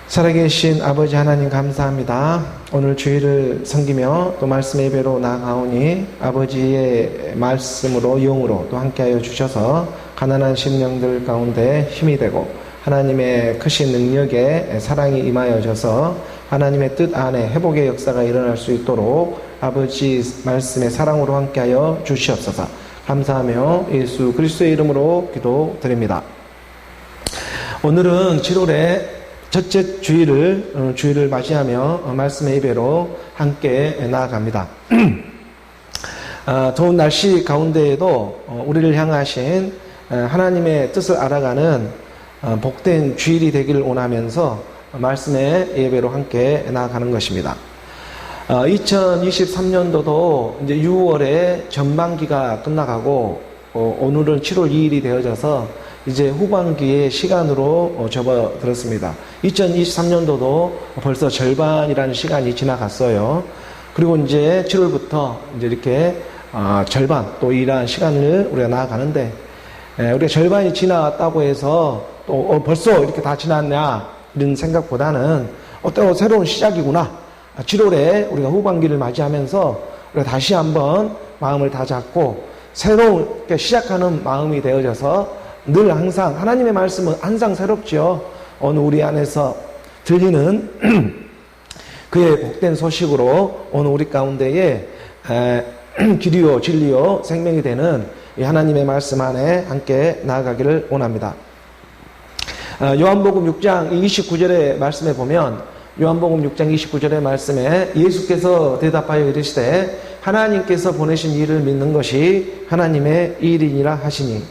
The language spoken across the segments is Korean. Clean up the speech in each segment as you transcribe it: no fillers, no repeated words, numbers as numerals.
살아계신 아버지 하나님 감사합니다. 오늘 주일을 섬기며 또 말씀 예배로 나아가오니 아버지의 말씀으로 영으로 또 함께하여 주셔서 가난한 심령들 가운데 힘이 되고 하나님의 크신 능력에 사랑이 임하여져서 하나님의 뜻 안에 회복의 역사가 일어날 수 있도록 아버지 말씀의 사랑으로 함께하여 주시옵소서. 감사하며 예수 그리스도의 이름으로 기도드립니다. 오늘은 7월의 첫째 주일을 맞이하며 말씀의 예배로 함께 나아갑니다. 더운 날씨 가운데에도 우리를 향하신 하나님의 뜻을 알아가는 복된 주일이 되기를 원하면서 말씀의 예배로 함께 나아가는 것입니다. 2023년도도 이제 6월에 전반기가 끝나가고 오늘은 7월 2일이 되어져서 이제 후반기의 시간으로 접어들었습니다. 2023년도도 벌써 절반이라는 시간이 지나갔어요. 그리고 이제 7월부터 이제 이렇게 절반 또 이러한 시간을 우리가 나아가는데 우리가 절반이 지나갔다고 해서 또 벌써 이렇게 다 지났냐 이런 생각보다는 또 새로운 시작이구나. 7월에 우리가 후반기를 맞이하면서 우리가 다시 한번 마음을 다잡고 새롭게 시작하는 마음이 되어져서 늘 항상 하나님의 말씀은 항상 새롭죠. 오늘 우리 안에서 들리는 그의 복된 소식으로 오늘 우리 가운데에 길이요 진리요 생명이 되는 이 하나님의 말씀 안에 함께 나아가기를 원합니다. 요한복음 6장 29절의 말씀에 보면 요한복음 6장 29절의 말씀에 예수께서 대답하여 이르시되 하나님께서 보내신 일을 믿는 것이 하나님의 일이니라 하시니,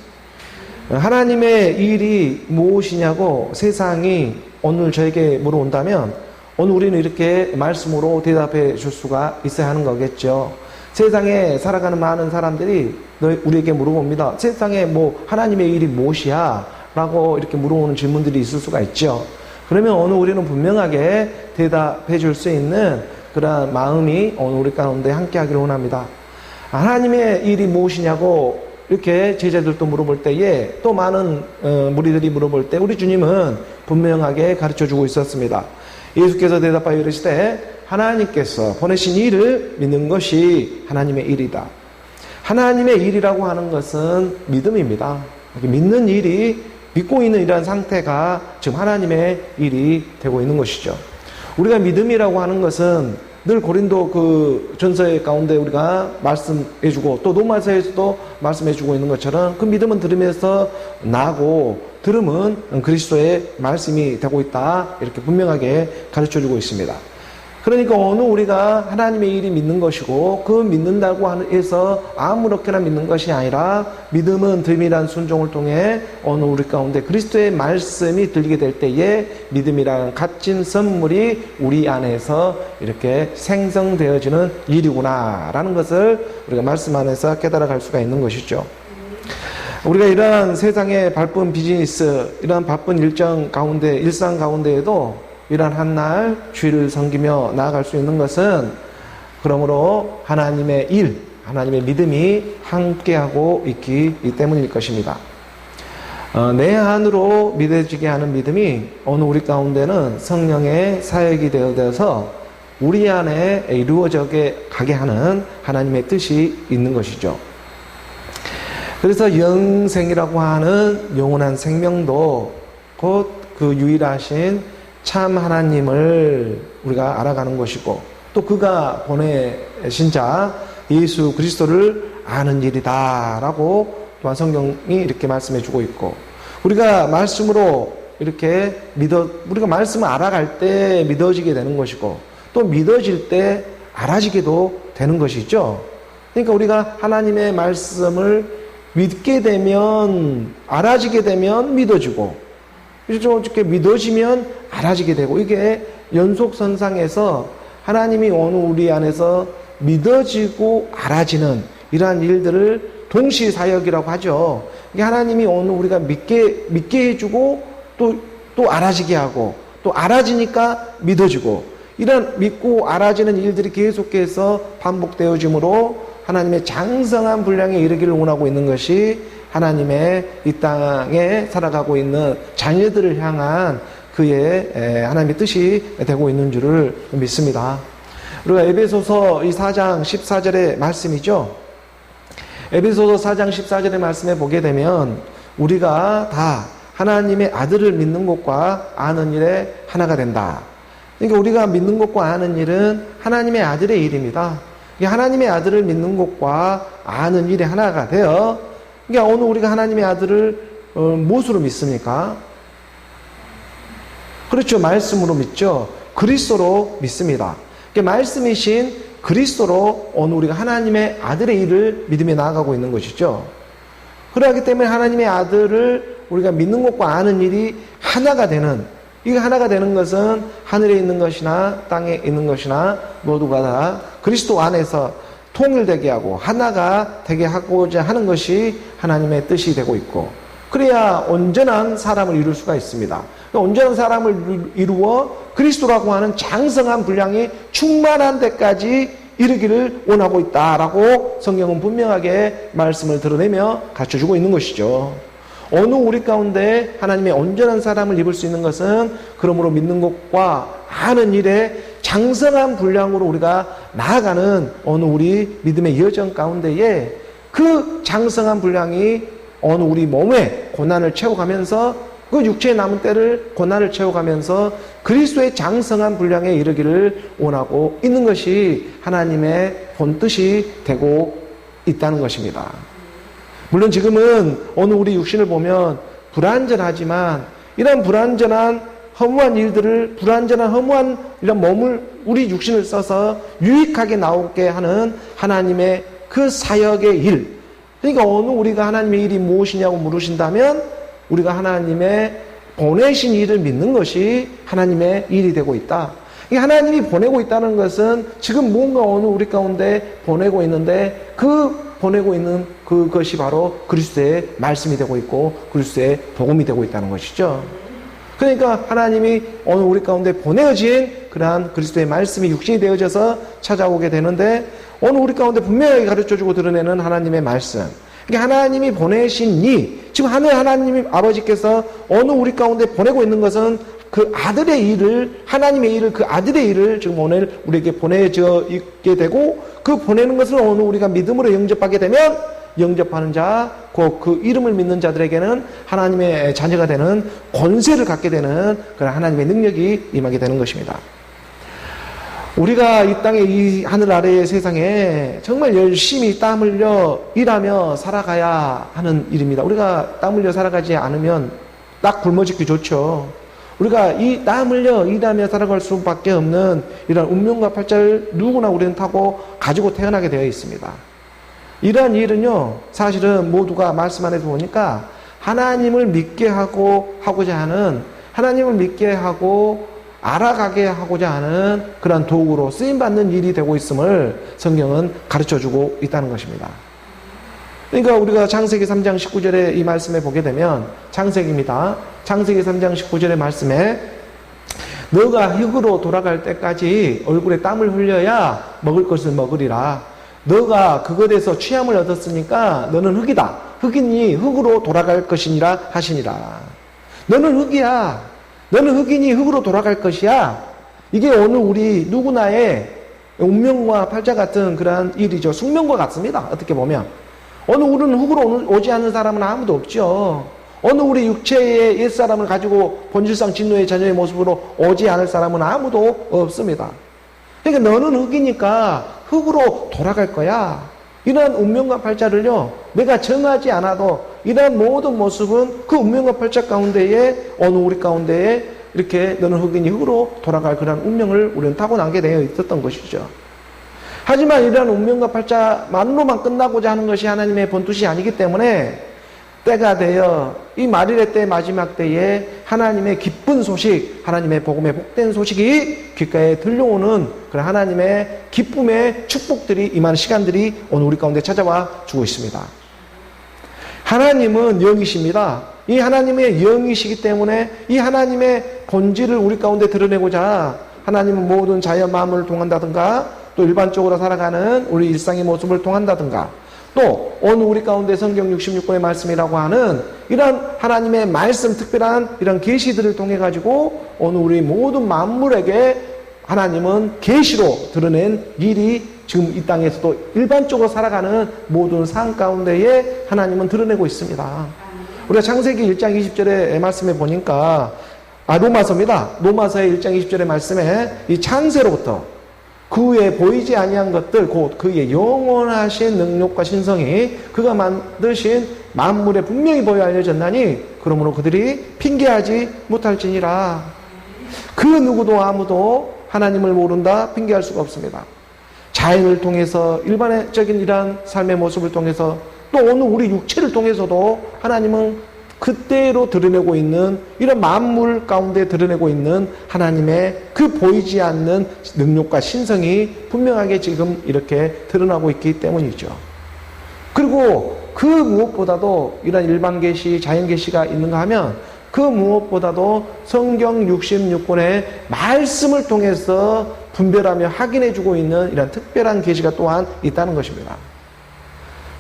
하나님의 일이 무엇이냐고 세상이 오늘 저에게 물어온다면 오늘 우리는 이렇게 말씀으로 대답해 줄 수가 있어야 하는 거겠죠. 세상에 살아가는 많은 사람들이 우리에게 물어봅니다. 세상에 하나님의 일이 무엇이야? 라고 이렇게 물어오는 질문들이 있을 수가 있죠. 그러면 오늘 우리는 분명하게 대답해 줄 수 있는 그런 마음이 오늘 우리 가운데 함께 하기를 원합니다. 하나님의 일이 무엇이냐고 이렇게 제자들도 물어볼 때에 또 많은 무리들이 물어볼 때 우리 주님은 분명하게 가르쳐주고 있었습니다. 예수께서 대답하여 이르시되 하나님께서 보내신 일을 믿는 것이 하나님의 일이다. 하나님의 일이라고 하는 것은 믿음입니다. 믿는 일이 믿고 있는 이러한 상태가 지금 하나님의 일이 되고 있는 것이죠. 우리가 믿음이라고 하는 것은 늘 고린도 그 전서의 가운데 우리가 말씀해주고 또 로마서에서도 말씀해주고 있는 것처럼 그 믿음은 들으면서 나고 들음은 그리스도의 말씀이 되고 있다. 이렇게 분명하게 가르쳐주고 있습니다. 그러니까 오늘 우리가 하나님의 일이 믿는 것이고 그 믿는다고 해서 아무렇게나 믿는 것이 아니라 믿음은 듬밀한 순종을 통해 오늘 우리 가운데 그리스도의 말씀이 들리게 될 때에 믿음이라는 값진 선물이 우리 안에서 이렇게 생성되어지는 일이구나 라는 것을 우리가 말씀 안에서 깨달아갈 수가 있는 것이죠. 우리가 이러한 세상의 바쁜 비즈니스, 이러한 바쁜 일정 가운데, 일상 가운데에도 이러한 한날 주일을 섬기며 나아갈 수 있는 것은 그러므로 하나님의 일, 하나님의 믿음이 함께하고 있기 때문일 것입니다. 내 안으로 믿어지게 하는 믿음이 오늘 우리 가운데는 성령의 사역이 되어서 우리 안에 이루어져 가게 하는 하나님의 뜻이 있는 것이죠. 그래서 영생이라고 하는 영원한 생명도 곧 그 유일하신 참 하나님을 우리가 알아가는 것이고 또 그가 보내신 자 예수 그리스도를 아는 일이다 라고 또한 성경이 이렇게 말씀해 주고 있고 우리가 말씀으로 이렇게 우리가 말씀을 알아갈 때 믿어지게 되는 것이고 또 믿어질 때 알아지게도 되는 것이죠. 그러니까 우리가 하나님의 말씀을 믿게 되면 알아지게 되면 믿어지고 이렇게 믿어지면 알아지게 되고 이게 연속선상에서 하나님이 오늘 우리 안에서 믿어지고 알아지는 이러한 일들을 동시사역이라고 하죠. 이게 하나님이 오늘 우리가 믿게 해주고 또 알아지게 하고 또 알아지니까 믿어지고 이런 믿고 알아지는 일들이 계속해서 반복되어짐으로 하나님의 장성한 분량에 이르기를 원하고 있는 것이 하나님의 이 땅에 살아가고 있는 자녀들을 향한 그의 하나님의 뜻이 되고 있는 줄을 믿습니다. 우리가 에베소서 이 4장 14절의 말씀이죠. 에베소서 4장 14절의 말씀에 보게 되면 우리가 다 하나님의 아들을 믿는 것과 아는 일에 하나가 된다. 그러니까 우리가 믿는 것과 아는 일은 하나님의 아들의 일입니다. 하나님의 아들을 믿는 것과 아는 일에 하나가 되어, 그러니까 오늘 우리가 하나님의 아들을 무엇으로 믿습니까? 그렇죠. 말씀으로 믿죠. 그리스도로 믿습니다. 그러니까 말씀이신 그리스도로 오늘 우리가 하나님의 아들의 일을 믿음에 나아가고 있는 것이죠. 그러기 때문에 하나님의 아들을 우리가 믿는 것과 아는 일이 하나가 되는, 이게 하나가 되는 것은 하늘에 있는 것이나 땅에 있는 것이나 모두가 다 그리스도 안에서 통일되게 하고 하나가 되게 하고자 하는 것이 하나님의 뜻이 되고 있고, 그래야 온전한 사람을 이룰 수가 있습니다. 온전한 사람을 이루어 그리스도라고 하는 장성한 분량이 충만한 데까지 이르기를 원하고 있다라고 성경은 분명하게 말씀을 드러내며 가르쳐주고 있는 것이죠. 어느 우리 가운데 하나님의 온전한 사람을 입을 수 있는 것은 그러므로 믿는 것과 아는 일에 장성한 분량으로 우리가 나아가는 어느 우리 믿음의 여정 가운데에 그 장성한 분량이 어느 우리 몸에 고난을 채워가면서 그 육체에 남은 때를 고난을 채워가면서 그리스도의 장성한 분량에 이르기를 원하고 있는 것이 하나님의 본뜻이 되고 있다는 것입니다. 물론 지금은 어느 우리 육신을 보면 불완전하지만 이런 불완전한 허무한 일들을, 불완전한 허무한 이런 몸을, 우리 육신을 써서 유익하게 나오게 하는 하나님의 그 사역의 일, 그러니까 어느 우리가 하나님의 일이 무엇이냐고 물으신다면 우리가 하나님의 보내신 일을 믿는 것이 하나님의 일이 되고 있다. 이 하나님이 보내고 있다는 것은 지금 뭔가 어느 우리 가운데 보내고 있는데 그 보내고 있는 그것이 바로 그리스도의 말씀이 되고 있고 그리스도의 복음이 되고 있다는 것이죠. 그러니까 하나님이 어느 우리 가운데 보내어진 그러한 그리스도의 말씀이 육신이 되어져서 찾아오게 되는데 어느 우리 가운데 분명하게 가르쳐주고 드러내는 하나님의 말씀, 그러니까 하나님이 보내신 지금 하늘 하나님이 아버지께서 어느 우리 가운데 보내고 있는 것은 그 아들의 일을, 하나님의 일을, 그 아들의 일을 지금 오늘 우리에게 보내져 있게 되고, 그 보내는 것을 어느 우리가 믿음으로 영접하게 되면 영접하는 자, 그 이름을 믿는 자들에게는 하나님의 자녀가 되는 권세를 갖게 되는 그런 하나님의 능력이 임하게 되는 것입니다. 우리가 이 땅에, 이 하늘 아래의 세상에 정말 열심히 땀 흘려 일하며 살아가야 하는 일입니다. 우리가 땀 흘려 살아가지 않으면 딱 굶어 죽기 좋죠. 우리가 이 땀 흘려 일하며 살아갈 수밖에 없는 이런 운명과 팔자를 누구나 우리는 타고 가지고 태어나게 되어 있습니다. 이러한 일은요, 사실은 모두가 말씀 안에서 보니까 하나님을 믿게 하고자 하는, 하나님을 믿게 하고 알아가게 하고자 하는 그런 도구로 쓰임받는 일이 되고 있음을 성경은 가르쳐주고 있다는 것입니다. 그러니까 우리가 창세기 3장 19절에 이 말씀에 보게 되면, 창세기입니다. 창세기 3장 19절의 말씀에 너가 흙으로 돌아갈 때까지 얼굴에 땀을 흘려야 먹을 것을 먹으리라. 너가 그것에서 취함을 얻었으니까 너는 흙이다. 흙이니 흙으로 돌아갈 것이니라 하시니라. 너는 흙이야. 너는 흙이니 흙으로 돌아갈 것이야. 이게 어느 우리 누구나의 운명과 팔자 같은 그러한 일이죠. 숙명과 같습니다. 어떻게 보면. 어느 우리는 흙으로 오지 않는 사람은 아무도 없죠. 어느 우리 육체의 옛사람을 가지고 본질상 진노의 자녀의 모습으로 오지 않을 사람은 아무도 없습니다. 그러니까 너는 흙이니까 흙으로 돌아갈 거야. 이런 운명과 팔자를요, 내가 정하지 않아도 이런 모든 모습은 그 운명과 팔자 가운데에 어느 우리 가운데에 이렇게 너는 흙이니 흙으로 돌아갈 그런 운명을 우리는 타고나게 되어 있었던 것이죠. 하지만 이러한 운명과 팔자만으로만 끝나고자 하는 것이 하나님의 본뜻이 아니기 때문에 때가 되어 이 말일의 때 마지막 때에 하나님의 기쁜 소식, 하나님의 복음의 복된 소식이 귓가에 들려오는 그런 하나님의 기쁨의 축복들이 임하는 시간들이 오늘 우리 가운데 찾아와 주고 있습니다. 하나님은 영이십니다. 이 하나님의 영이시기 때문에 이 하나님의 본질을 우리 가운데 드러내고자 하나님은 모든 자연 마음을 통한다든가 또 일반적으로 살아가는 우리 일상의 모습을 통한다든가 또 오늘 우리 가운데 성경 66권의 말씀이라고 하는 이런 하나님의 말씀, 특별한 이런 계시들을 통해 가지고 오늘 우리 모든 만물에게 하나님은 계시로 드러낸 일이 지금 이 땅에서도 일반적으로 살아가는 모든 삶 가운데에 하나님은 드러내고 있습니다. 우리가 창세기 1장 20절의 말씀에 보니까 로마서입니다. 로마서의 1장 20절의 말씀에 이 창세로부터 그 후에 보이지 아니한 것들 곧 그의 영원하신 능력과 신성이 그가 만드신 만물에 분명히 보여 알려졌나니 그러므로 그들이 핑계하지 못할지니라. 그 누구도 아무도 하나님을 모른다 핑계할 수가 없습니다. 자연을 통해서 일반적인 이러한 삶의 모습을 통해서 또 오늘 우리 육체를 통해서도 하나님은 그때로 드러내고 있는 이런 만물 가운데 드러내고 있는 하나님의 그 보이지 않는 능력과 신성이 분명하게 지금 이렇게 드러나고 있기 때문이죠. 그리고 그 무엇보다도 이런 일반 계시, 자연 계시가 있는가 하면 그 무엇보다도 성경 66권의 말씀을 통해서 분별하며 확인해주고 있는 이런 특별한 계시가 또한 있다는 것입니다.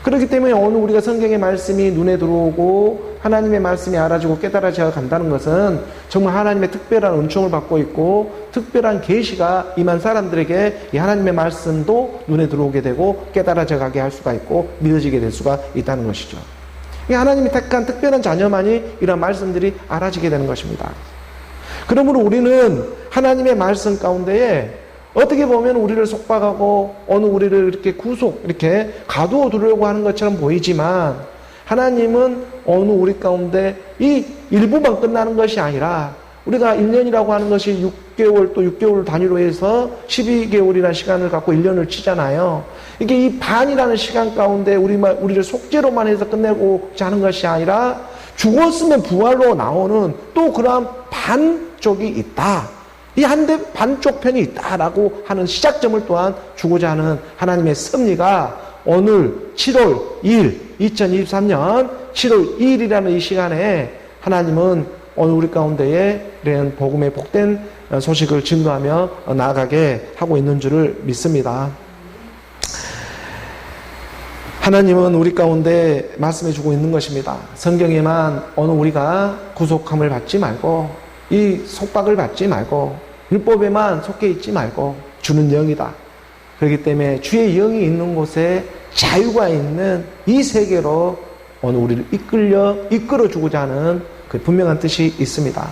그렇기 때문에 오늘 우리가 성경의 말씀이 눈에 들어오고 하나님의 말씀이 알아지고 깨달아져 간다는 것은 정말 하나님의 특별한 은총을 받고 있고 특별한 계시가 임한 사람들에게 이 하나님의 말씀도 눈에 들어오게 되고 깨달아져 가게 할 수가 있고 믿어지게 될 수가 있다는 것이죠. 이 하나님이 택한 특별한 자녀만이 이런 말씀들이 알아지게 되는 것입니다. 그러므로 우리는 하나님의 말씀 가운데에 어떻게 보면 우리를 속박하고 어느 우리를 이렇게 이렇게 가두어 두려고 하는 것처럼 보이지만 하나님은 어느 우리 가운데 이 일부만 끝나는 것이 아니라 우리가 1년이라고 하는 것이 6개월 또 6개월 단위로 해서 12개월이라는 시간을 갖고 1년을 치잖아요. 이게 이 반이라는 시간 가운데 우리를 속죄로만 해서 끝내고자 하는 것이 아니라 죽었으면 부활로 나오는 또 그러한 반쪽이 있다. 이 반쪽 편이 있다라고 하는 시작점을 또한 주고자 하는 하나님의 섭리가 오늘 7월 2일, 2023년 7월 2일이라는 이 시간에 하나님은 오늘 우리 가운데에 이런 복음의 복된 소식을 증거하며 나아가게 하고 있는 줄을 믿습니다. 하나님은 우리 가운데 말씀해 주고 있는 것입니다. 성경에만 오늘 우리가 구속함을 받지 말고 이 속박을 받지 말고 율법에만 속해 있지 말고 주는 영이다. 그렇기 때문에 주의 영이 있는 곳에 자유가 있는 이 세계로 오늘 우리를 이끌어주고자 하는 그 분명한 뜻이 있습니다.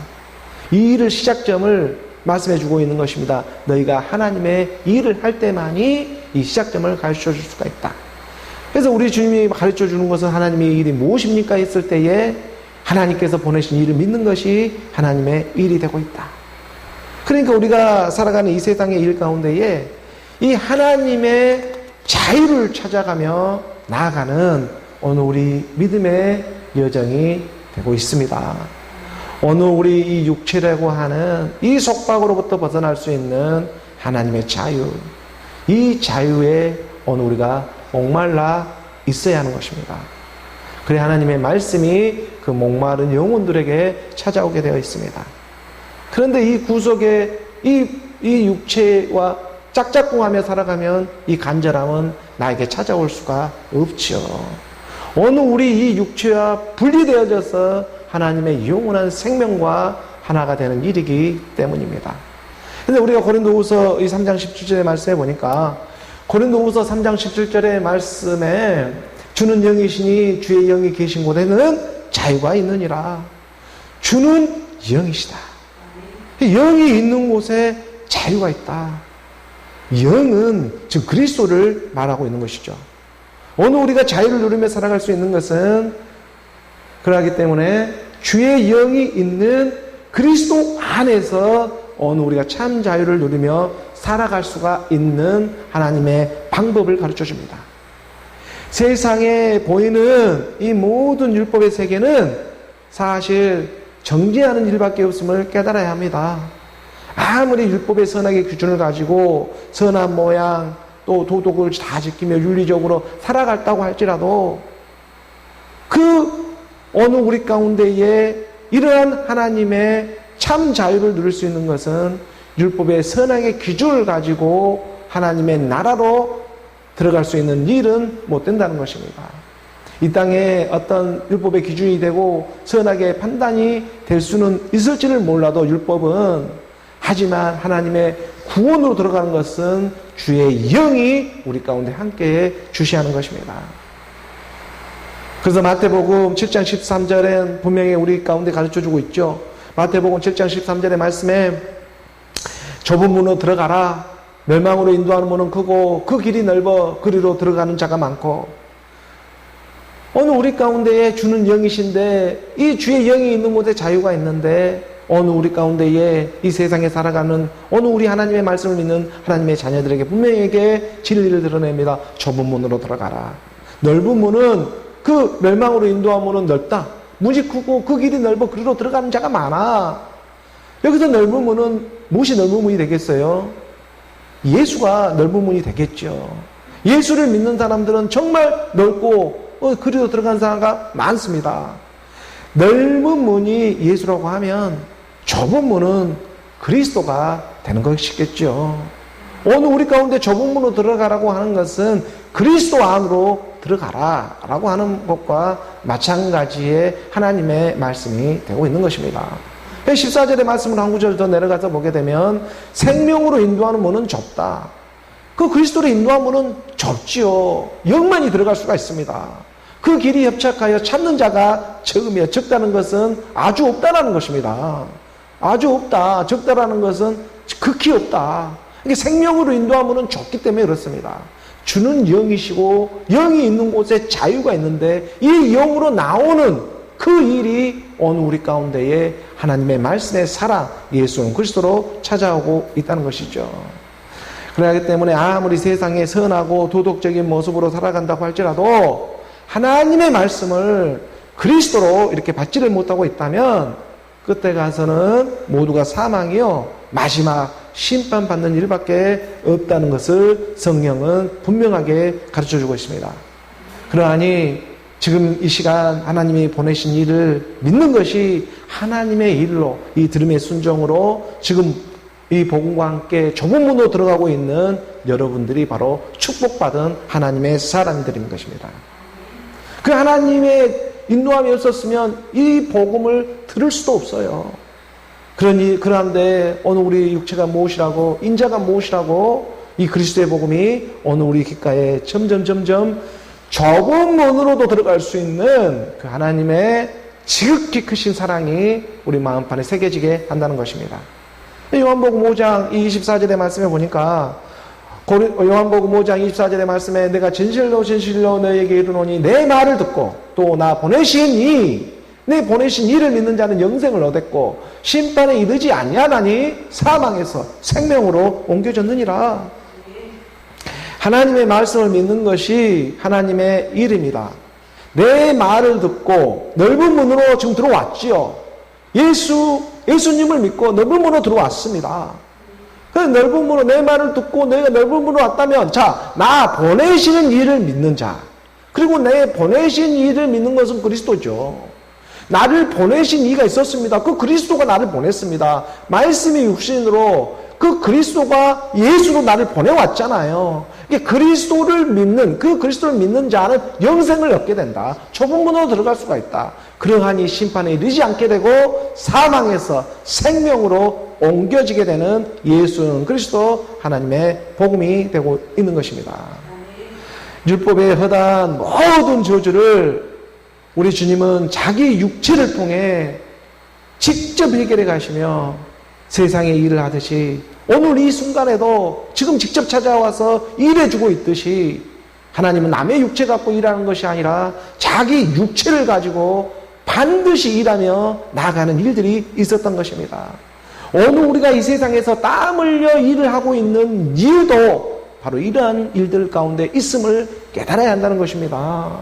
이 일을 시작점을 말씀해 주고 있는 것입니다. 너희가 하나님의 일을 할 때만이 이 시작점을 가르쳐 줄 수가 있다. 그래서 우리 주님이 가르쳐 주는 것은 하나님의 일이 무엇입니까? 했을 때에 하나님께서 보내신 일을 믿는 것이 하나님의 일이 되고 있다. 그러니까 우리가 살아가는 이 세상의 일 가운데에 이 하나님의 자유를 찾아가며 나아가는 오늘 우리 믿음의 여정이 되고 있습니다. 오늘 우리 이 육체라고 하는 이 속박으로부터 벗어날 수 있는 하나님의 자유, 이 자유에 오늘 우리가 목말라 있어야 하는 것입니다. 그래 하나님의 말씀이 그 목마른 영혼들에게 찾아오게 되어 있습니다. 그런데 이 구속의 이 육체와 짝짝꿍하며 살아가면 이 간절함은 나에게 찾아올 수가 없죠. 오늘 우리 이 육체와 분리되어져서 하나님의 영원한 생명과 하나가 되는 일이기 때문입니다. 그런데 우리가 고린도후서 이 3장 17절의 말씀에 보니까 고린도후서 3장 17절의 말씀에 주는 영이시니 주의 영이 계신 곳에는 자유가 있느니라. 주는 영이시다. 영이 있는 곳에 자유가 있다. 영은 즉 그리스도를 말하고 있는 것이죠. 오늘 우리가 자유를 누리며 살아갈 수 있는 것은 그러기 때문에 주의 영이 있는 그리스도 안에서 오늘 우리가 참 자유를 누리며 살아갈 수가 있는 하나님의 방법을 가르쳐 줍니다. 세상에 보이는 이 모든 율법의 세계는 사실 정죄하는 일밖에 없음을 깨달아야 합니다. 아무리 율법의 선악의 기준을 가지고 선한 모양 또 도덕을 다 지키며 윤리적으로 살아갔다고 할지라도 그 어느 우리 가운데에 이러한 하나님의 참 자유를 누릴 수 있는 것은 율법의 선악의 기준을 가지고 하나님의 나라로 들어갈 수 있는 일은 못 된다는 것입니다. 이 땅에 어떤 율법의 기준이 되고 선악의 판단이 될 수는 있을지를 몰라도 율법은, 하지만 하나님의 구원으로 들어가는 것은 주의 영이 우리 가운데 함께 주시하는 것입니다. 그래서 마태복음 7장 13절엔 분명히 우리 가운데 가르쳐주고 있죠. 마태복음 7장 13절의 말씀에 좁은 문으로 들어가라. 멸망으로 인도하는 문은 크고 그 길이 넓어 그리로 들어가는 자가 많고. 어느 우리 가운데에 주는 영이신데 이 주의 영이 있는 곳에 자유가 있는데, 어느 우리 가운데에 이 세상에 살아가는 어느 우리 하나님의 말씀을 믿는 하나님의 자녀들에게 분명하게 진리를 드러냅니다. 좁은 문으로 들어가라. 넓은 문은, 그 멸망으로 인도한 문은 넓다. 문이 크고 그 길이 넓어 그리로 들어가는 자가 많아. 여기서 넓은 문은 무엇이 넓은 문이 되겠어요? 예수가 넓은 문이 되겠죠. 예수를 믿는 사람들은 정말 넓고 그리로 들어가는 사람가 많습니다. 넓은 문이 예수라고 하면 좁은 문은 그리스도가 되는 것이겠죠. 오늘 우리 가운데 좁은 문으로 들어가라고 하는 것은 그리스도 안으로 들어가라 라고 하는 것과 마찬가지의 하나님의 말씀이 되고 있는 것입니다. 14절의 말씀을 한 구절 더 내려가서 보게 되면 생명으로 인도하는 문은 좁다. 그 그리스도로 인도하는 문은 좁지요. 영만이 들어갈 수가 있습니다. 그 길이 협착하여 찾는 자가 적으며, 적다는 것은 아주 없다라는 것입니다. 아주 없다. 적다라는 것은 극히 없다. 이게 생명으로 인도하는 문은 좁기 때문에 그렇습니다. 주는 영이시고 영이 있는 곳에 자유가 있는데 이 영으로 나오는 그 일이 오늘 우리 가운데에 하나님의 말씀의 사랑, 예수 그리스도로 찾아오고 있다는 것이죠. 그렇기 때문에 아무리 세상에 선하고 도덕적인 모습으로 살아간다고 할지라도 하나님의 말씀을 그리스도로 이렇게 받지를 못하고 있다면 그때 가서는 모두가 사망이요 마지막 심판받는 일밖에 없다는 것을 성경은 분명하게 가르쳐주고 있습니다. 그러하니 지금 이 시간 하나님이 보내신 일을 믿는 것이 하나님의 일로, 이 들음의 순종으로 지금 이 복음과 함께 좁은 문으로 들어가고 있는 여러분들이 바로 축복받은 하나님의 사람들인 것입니다. 그 하나님의 인도함이 없었으면 이 복음을 들을 수도 없어요. 그런데 오늘 우리 육체가 무엇이라고, 인자가 무엇이라고 이 그리스도의 복음이 오늘 우리 귓가에 점점 좁은 문으로도 들어갈 수 있는 그 하나님의 지극히 크신 사랑이 우리 마음판에 새겨지게 한다는 것입니다. 요한복음 5장 24절의 말씀에 보니까 요한복음 5장 24절의 말씀에 내가 진실로 너에게 이르노니 내 말을 듣고 또 나 보내신 내 보내신 이를 믿는 자는 영생을 얻었고 심판에 이르지 아니하나니 사망에서 생명으로 옮겨졌느니라. 하나님의 말씀을 믿는 것이 하나님의 일입니다. 내 말을 듣고 넓은 문으로 지금 들어왔지요. 예수님을 믿고 넓은 문으로 들어왔습니다. 그래서 넓은 문으로 내 말을 듣고 내가 넓은 문으로 왔다면, 자, 나 보내시는 이를 믿는 자. 그리고 내 보내신 이를 믿는 것은 그리스도죠. 나를 보내신 이가 있었습니다. 그 그리스도가 나를 보냈습니다. 말씀이 육신으로 그 그리스도가 예수로 나를 보내왔잖아요. 이게 그리스도를 믿는 자는 영생을 얻게 된다. 좁은 문으로 들어갈 수가 있다. 그러하니 심판에 이르지 않게 되고 사망에서 생명으로 옮겨지게 되는 예수는 그리스도 하나님의 복음이 되고 있는 것입니다. 율법에 허다한 모든 저주를 우리 주님은 자기 육체를 통해 직접 해결해 가시며 세상에 일을 하듯이 오늘 이 순간에도 지금 직접 찾아와서 일해주고 있듯이 하나님은 남의 육체 갖고 일하는 것이 아니라 자기 육체를 가지고 반드시 일하며 나아가는 일들이 있었던 것입니다. 오늘 우리가 이 세상에서 땀 흘려 일을 하고 있는 이유도 바로 이러한 일들 가운데 있음을 깨달아야 한다는 것입니다.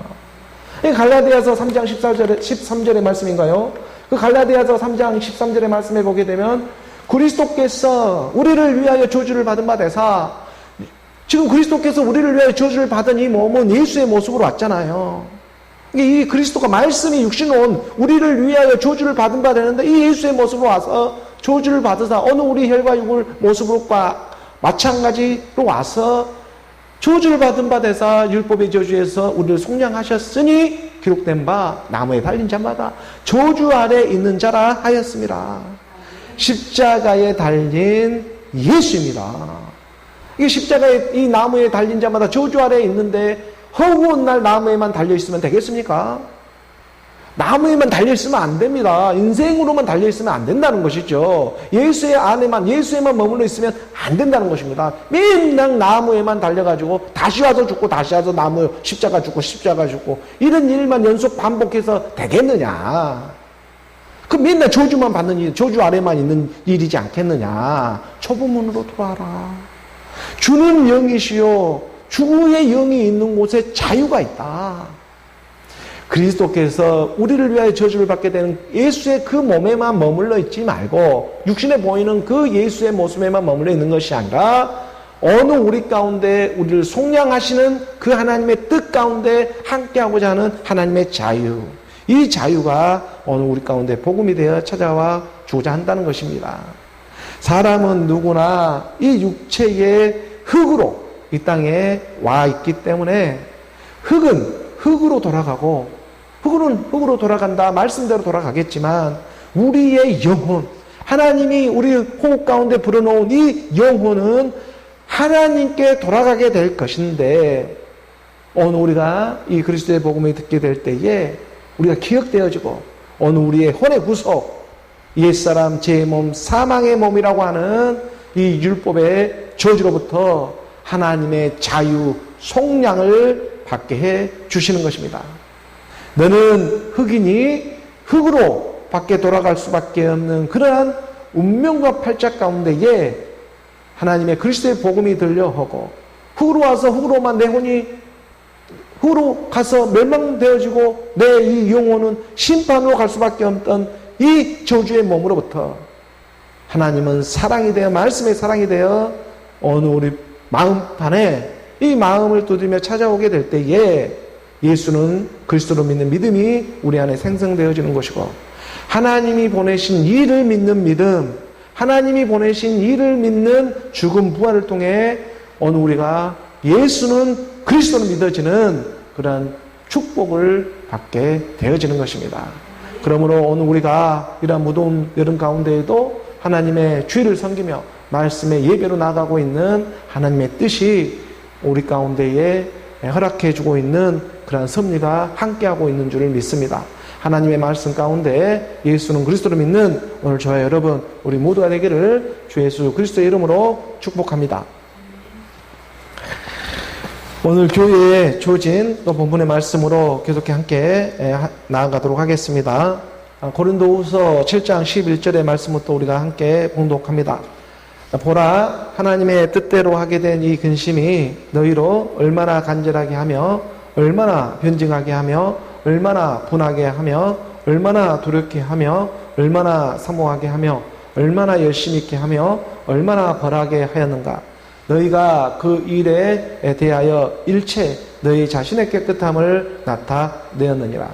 갈라디아서 3장 13절의 말씀인가요? 그 갈라디아서 3장 13절의 말씀에 보게 되면 그리스도께서 우리를 위하여 저주를 받은 바 되사, 지금 그리스도께서 우리를 위하여 저주를 받은 이 몸은 예수의 모습으로 왔잖아요. 이 그리스도가 말씀이 육신으로 온 우리를 위하여 저주를 받은 바 되는데 이 예수의 모습으로 와서 저주를 받으사 어느 우리 혈과 육을 모습으로과 마찬가지로 와서 저주를 받은 바 되사 율법의 저주에서 우리를 속량하셨으니 기록된 바 나무에 달린 자마다 저주 아래 있는 자라 하였습니다. 십자가에 달린 예수입니다. 이 십자가에 이 나무에 달린 자마다 저주 아래 있는데 허구한 날 나무에만 달려있으면 되겠습니까? 나무에만 달려있으면 안 됩니다. 인생으로만 달려있으면 안 된다는 것이죠. 예수의 안에만, 예수에만 머물러 있으면 안 된다는 것입니다. 맨날 나무에만 달려가지고 다시 와서 죽고 다시 와서 나무 십자가 죽고 십자가 죽고 이런 일만 연속 반복해서 되겠느냐? 그 맨날 저주만 받는 일, 저주 아래만 있는 일이지 않겠느냐? 초보문으로 돌아와라. 주는 영이시요 주의 영이 있는 곳에 자유가 있다. 그리스도께서 우리를 위하여 저주를 받게 되는 예수의 그 몸에만 머물러 있지 말고 육신에 보이는 그 예수의 모습에만 머물러 있는 것이 아니라 어느 우리 가운데 우리를 속량하시는 그 하나님의 뜻 가운데 함께하고자 하는 하나님의 자유, 이 자유가 어느 우리 가운데 복음이 되어 찾아와 주고자 한다는 것입니다. 사람은 누구나 이 육체의 흙으로 이 땅에 와 있기 때문에 흙은 흙으로 돌아가고 흙은 흙으로 돌아간다 말씀대로 돌아가겠지만 우리의 영혼, 하나님이 우리 호흡 가운데 불어넣은 이 영혼은 하나님께 돌아가게 될 것인데 어느 우리가 이 그리스도의 복음을 듣게 될 때에 우리가 기억되어지고 어느 우리의 혼의 구속, 옛사람 제 몸 사망의 몸이라고 하는 이 율법의 저주로부터 하나님의 자유 속량을 받게 해 주시는 것입니다. 너는 흙이니 흙으로 밖에 돌아갈 수밖에 없는 그러한 운명과 팔짝 가운데에 하나님의 그리스도의 복음이 들려오고 흙으로 와서 흙으로만 내 혼이 흙으로 가서 멸망되어지고 내 이 영혼은 심판으로 갈 수밖에 없던 이 저주의 몸으로부터 하나님은 사랑이 되어 말씀의 사랑이 되어 어느 우리 마음판에 이 마음을 두드리며 찾아오게 될 때에 예수는 그리스도로 믿는 믿음이 우리 안에 생성되어지는 것이고 하나님이 보내신 이를 믿는 믿음, 하나님이 보내신 이를 믿는 죽음 부활을 통해 어느 우리가 예수는 그리스도로 믿어지는 그러한 축복을 받게 되어지는 것입니다. 그러므로 오늘 우리가 이러한 무더운 여름 가운데에도 하나님의 주의를 섬기며 말씀의 예배로 나가고 있는 하나님의 뜻이 우리 가운데에 허락해주고 있는 그러한 섭리가 함께하고 있는 줄을 믿습니다. 하나님의 말씀 가운데 예수는 그리스도를 믿는 오늘 저와 여러분 우리 모두가 되기를 주 예수 그리스도의 이름으로 축복합니다. 오늘 교회에 주어진 또 본문의 말씀으로 계속해 함께 나아가도록 하겠습니다. 고린도후서 7장 11절의 말씀부터 우리가 함께 봉독합니다. 보라, 하나님의 뜻대로 하게 된 이 근심이 너희로 얼마나 간절하게 하며 얼마나 변증하게 하며 얼마나 분하게 하며 얼마나 두렵게 하며 얼마나 사모하게 하며 얼마나 열심히 있게 하며 얼마나 벌하게 하였는가. 너희가 그 일에 대하여 일체 너희 자신의 깨끗함을 나타내었느니라.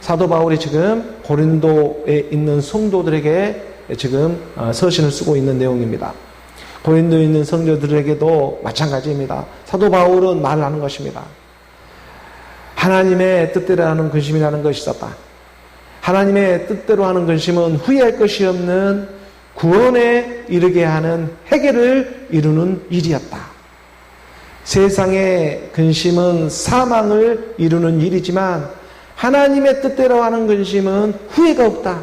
사도 바울이 지금 고린도에 있는 성도들에게 지금 서신을 쓰고 있는 내용입니다. 고린도에 있는 성도들에게도 마찬가지입니다. 사도 바울은 말을 하는 것입니다. 하나님의 뜻대로 하는 근심이라는 것이 있었다. 하나님의 뜻대로 하는 근심은 후회할 것이 없는 구원에 이르게 하는 해결을 이루는 일이었다. 세상의 근심은 사망을 이루는 일이지만 하나님의 뜻대로 하는 근심은 후회가 없다.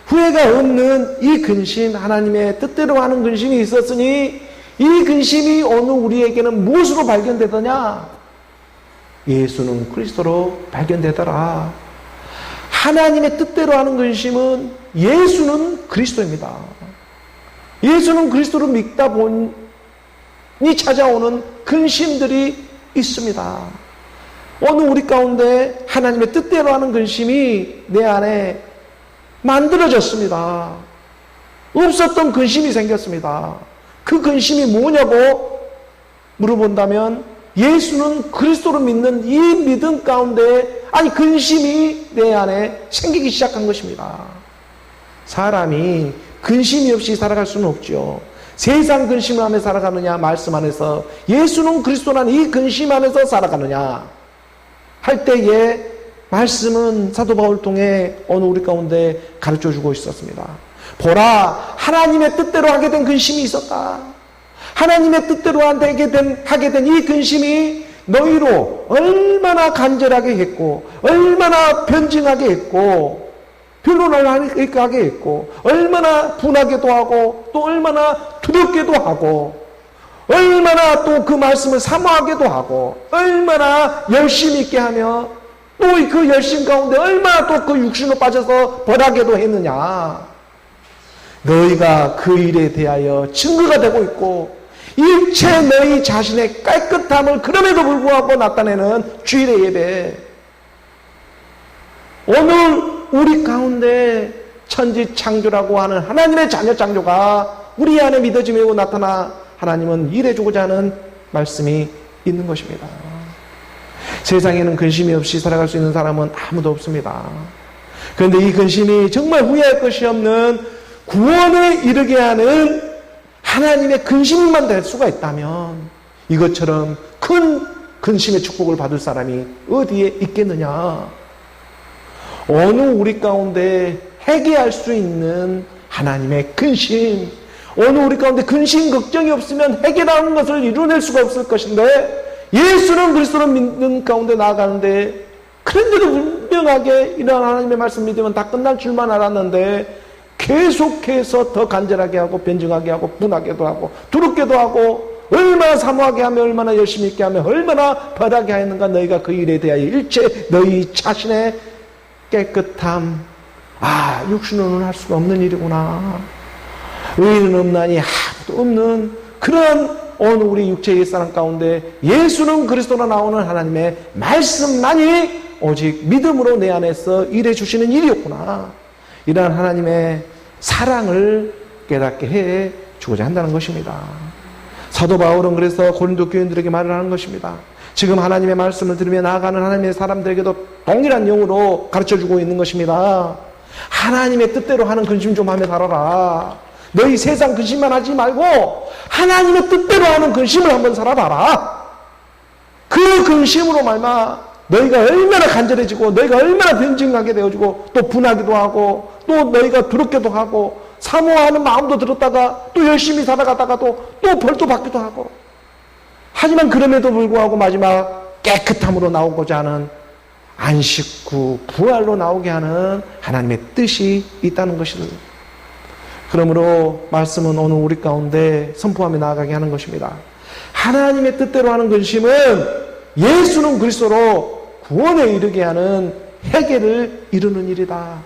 후회가 없는 이 근심, 하나님의 뜻대로 하는 근심이 있었으니 이 근심이 어느 우리에게는 무엇으로 발견되더냐? 예수는 그리스도로 발견되더라. 하나님의 뜻대로 하는 근심은 예수는 그리스도입니다. 예수는 그리스도를 믿다 보니 찾아오는 근심들이 있습니다. 어느 우리 가운데 하나님의 뜻대로 하는 근심이 내 안에 만들어졌습니다. 없었던 근심이 생겼습니다. 그 근심이 뭐냐고 물어본다면 예수는 그리스도를 믿는 이 믿음 가운데 근심이 내 안에 생기기 시작한 것입니다. 사람이 근심이 없이 살아갈 수는 없죠. 세상 근심을 하며 살아가느냐, 말씀 안에서 예수는 그리스도라는 이 근심 안에서 살아가느냐 할 때에 말씀은 사도 바울을 통해 어느 우리 가운데 가르쳐주고 있었습니다. 보라, 하나님의 뜻대로 하게 된 근심이 있었다. 하나님의 뜻대로 하게 된 이 근심이 너희로 얼마나 간절하게 했고, 얼마나 변증하게 했고, 변론을 하게 했고, 얼마나 분하게도 하고, 또 얼마나 두렵게도 하고, 얼마나 또 그 말씀을 사모하게도 하고, 얼마나 열심히 있게 하며, 또 그 열심 가운데 얼마나 또 그 육신으로 빠져서 벌하게도 했느냐. 너희가 그 일에 대하여 증거가 되고 있고, 일체 너희 자신의 깨끗함을 그럼에도 불구하고 나타내는 주일의 예배. 오늘 우리 가운데 천지 창조라고 하는 하나님의 자녀 창조가 우리 안에 믿어지며 나타나 하나님은 일해주고자 하는 말씀이 있는 것입니다. 세상에는 근심이 없이 살아갈 수 있는 사람은 아무도 없습니다. 그런데 이 근심이 정말 후회할 것이 없는 구원에 이르게 하는 하나님의 근심만 될 수가 있다면 이것처럼 큰 근심의 축복을 받을 사람이 어디에 있겠느냐. 어느 우리 가운데 회개할 수 있는 하나님의 근심, 어느 우리 가운데 근심 걱정이 없으면 회개라는 것을 이루어낼 수가 없을 것인데, 예수는 그리스도를 믿는 가운데 나아가는데, 그런데도 분명하게 이런 하나님의 말씀 믿으면 다 끝날 줄만 알았는데 계속해서 더 간절하게 하고 변증하게 하고 분하게도 하고 두렵게도 하고, 얼마나 사모하게 하며 얼마나 열심히 있게 하며 얼마나 벌하게 하였는가. 너희가 그 일에 대하여 일체 너희 자신의 깨끗함, 육신으로는 할 수가 없는 일이구나. 의인은 없나니 아무도 없는 그런 어느 우리 육체의 옛사람 가운데 예수는 그리스도로 나오는 하나님의 말씀만이 오직 믿음으로 내 안에서 일해 주시는 일이었구나. 이러한 하나님의 사랑을 깨닫게 해 주고자 한다는 것입니다. 사도 바울은 그래서 고린도 교인들에게 말을 하는 것입니다. 지금 하나님의 말씀을 들으며 나아가는 하나님의 사람들에게도 동일한 용어로 가르쳐주고 있는 것입니다. 하나님의 뜻대로 하는 근심 좀 하며 살아라. 너희 세상 근심만 하지 말고 하나님의 뜻대로 하는 근심을 한번 살아봐라. 그 근심으로 말마 너희가 얼마나 간절해지고, 너희가 얼마나 변증하게 되어지고, 또 분하기도 하고, 또 너희가 두렵게도 하고, 사모하는 마음도 들었다가 또 열심히 살아가다가도 또 벌도 받기도 하고, 하지만 그럼에도 불구하고 마지막 깨끗함으로 나오고자 하는 안식 후 부활로 나오게 하는 하나님의 뜻이 있다는 것입니다. 그러므로 말씀은 오늘 우리 가운데 선포하며 나아가게 하는 것입니다. 하나님의 뜻대로 하는 근심은 예수는 그리스도로 구원에 이르게 하는 회개를 이루는 일이다.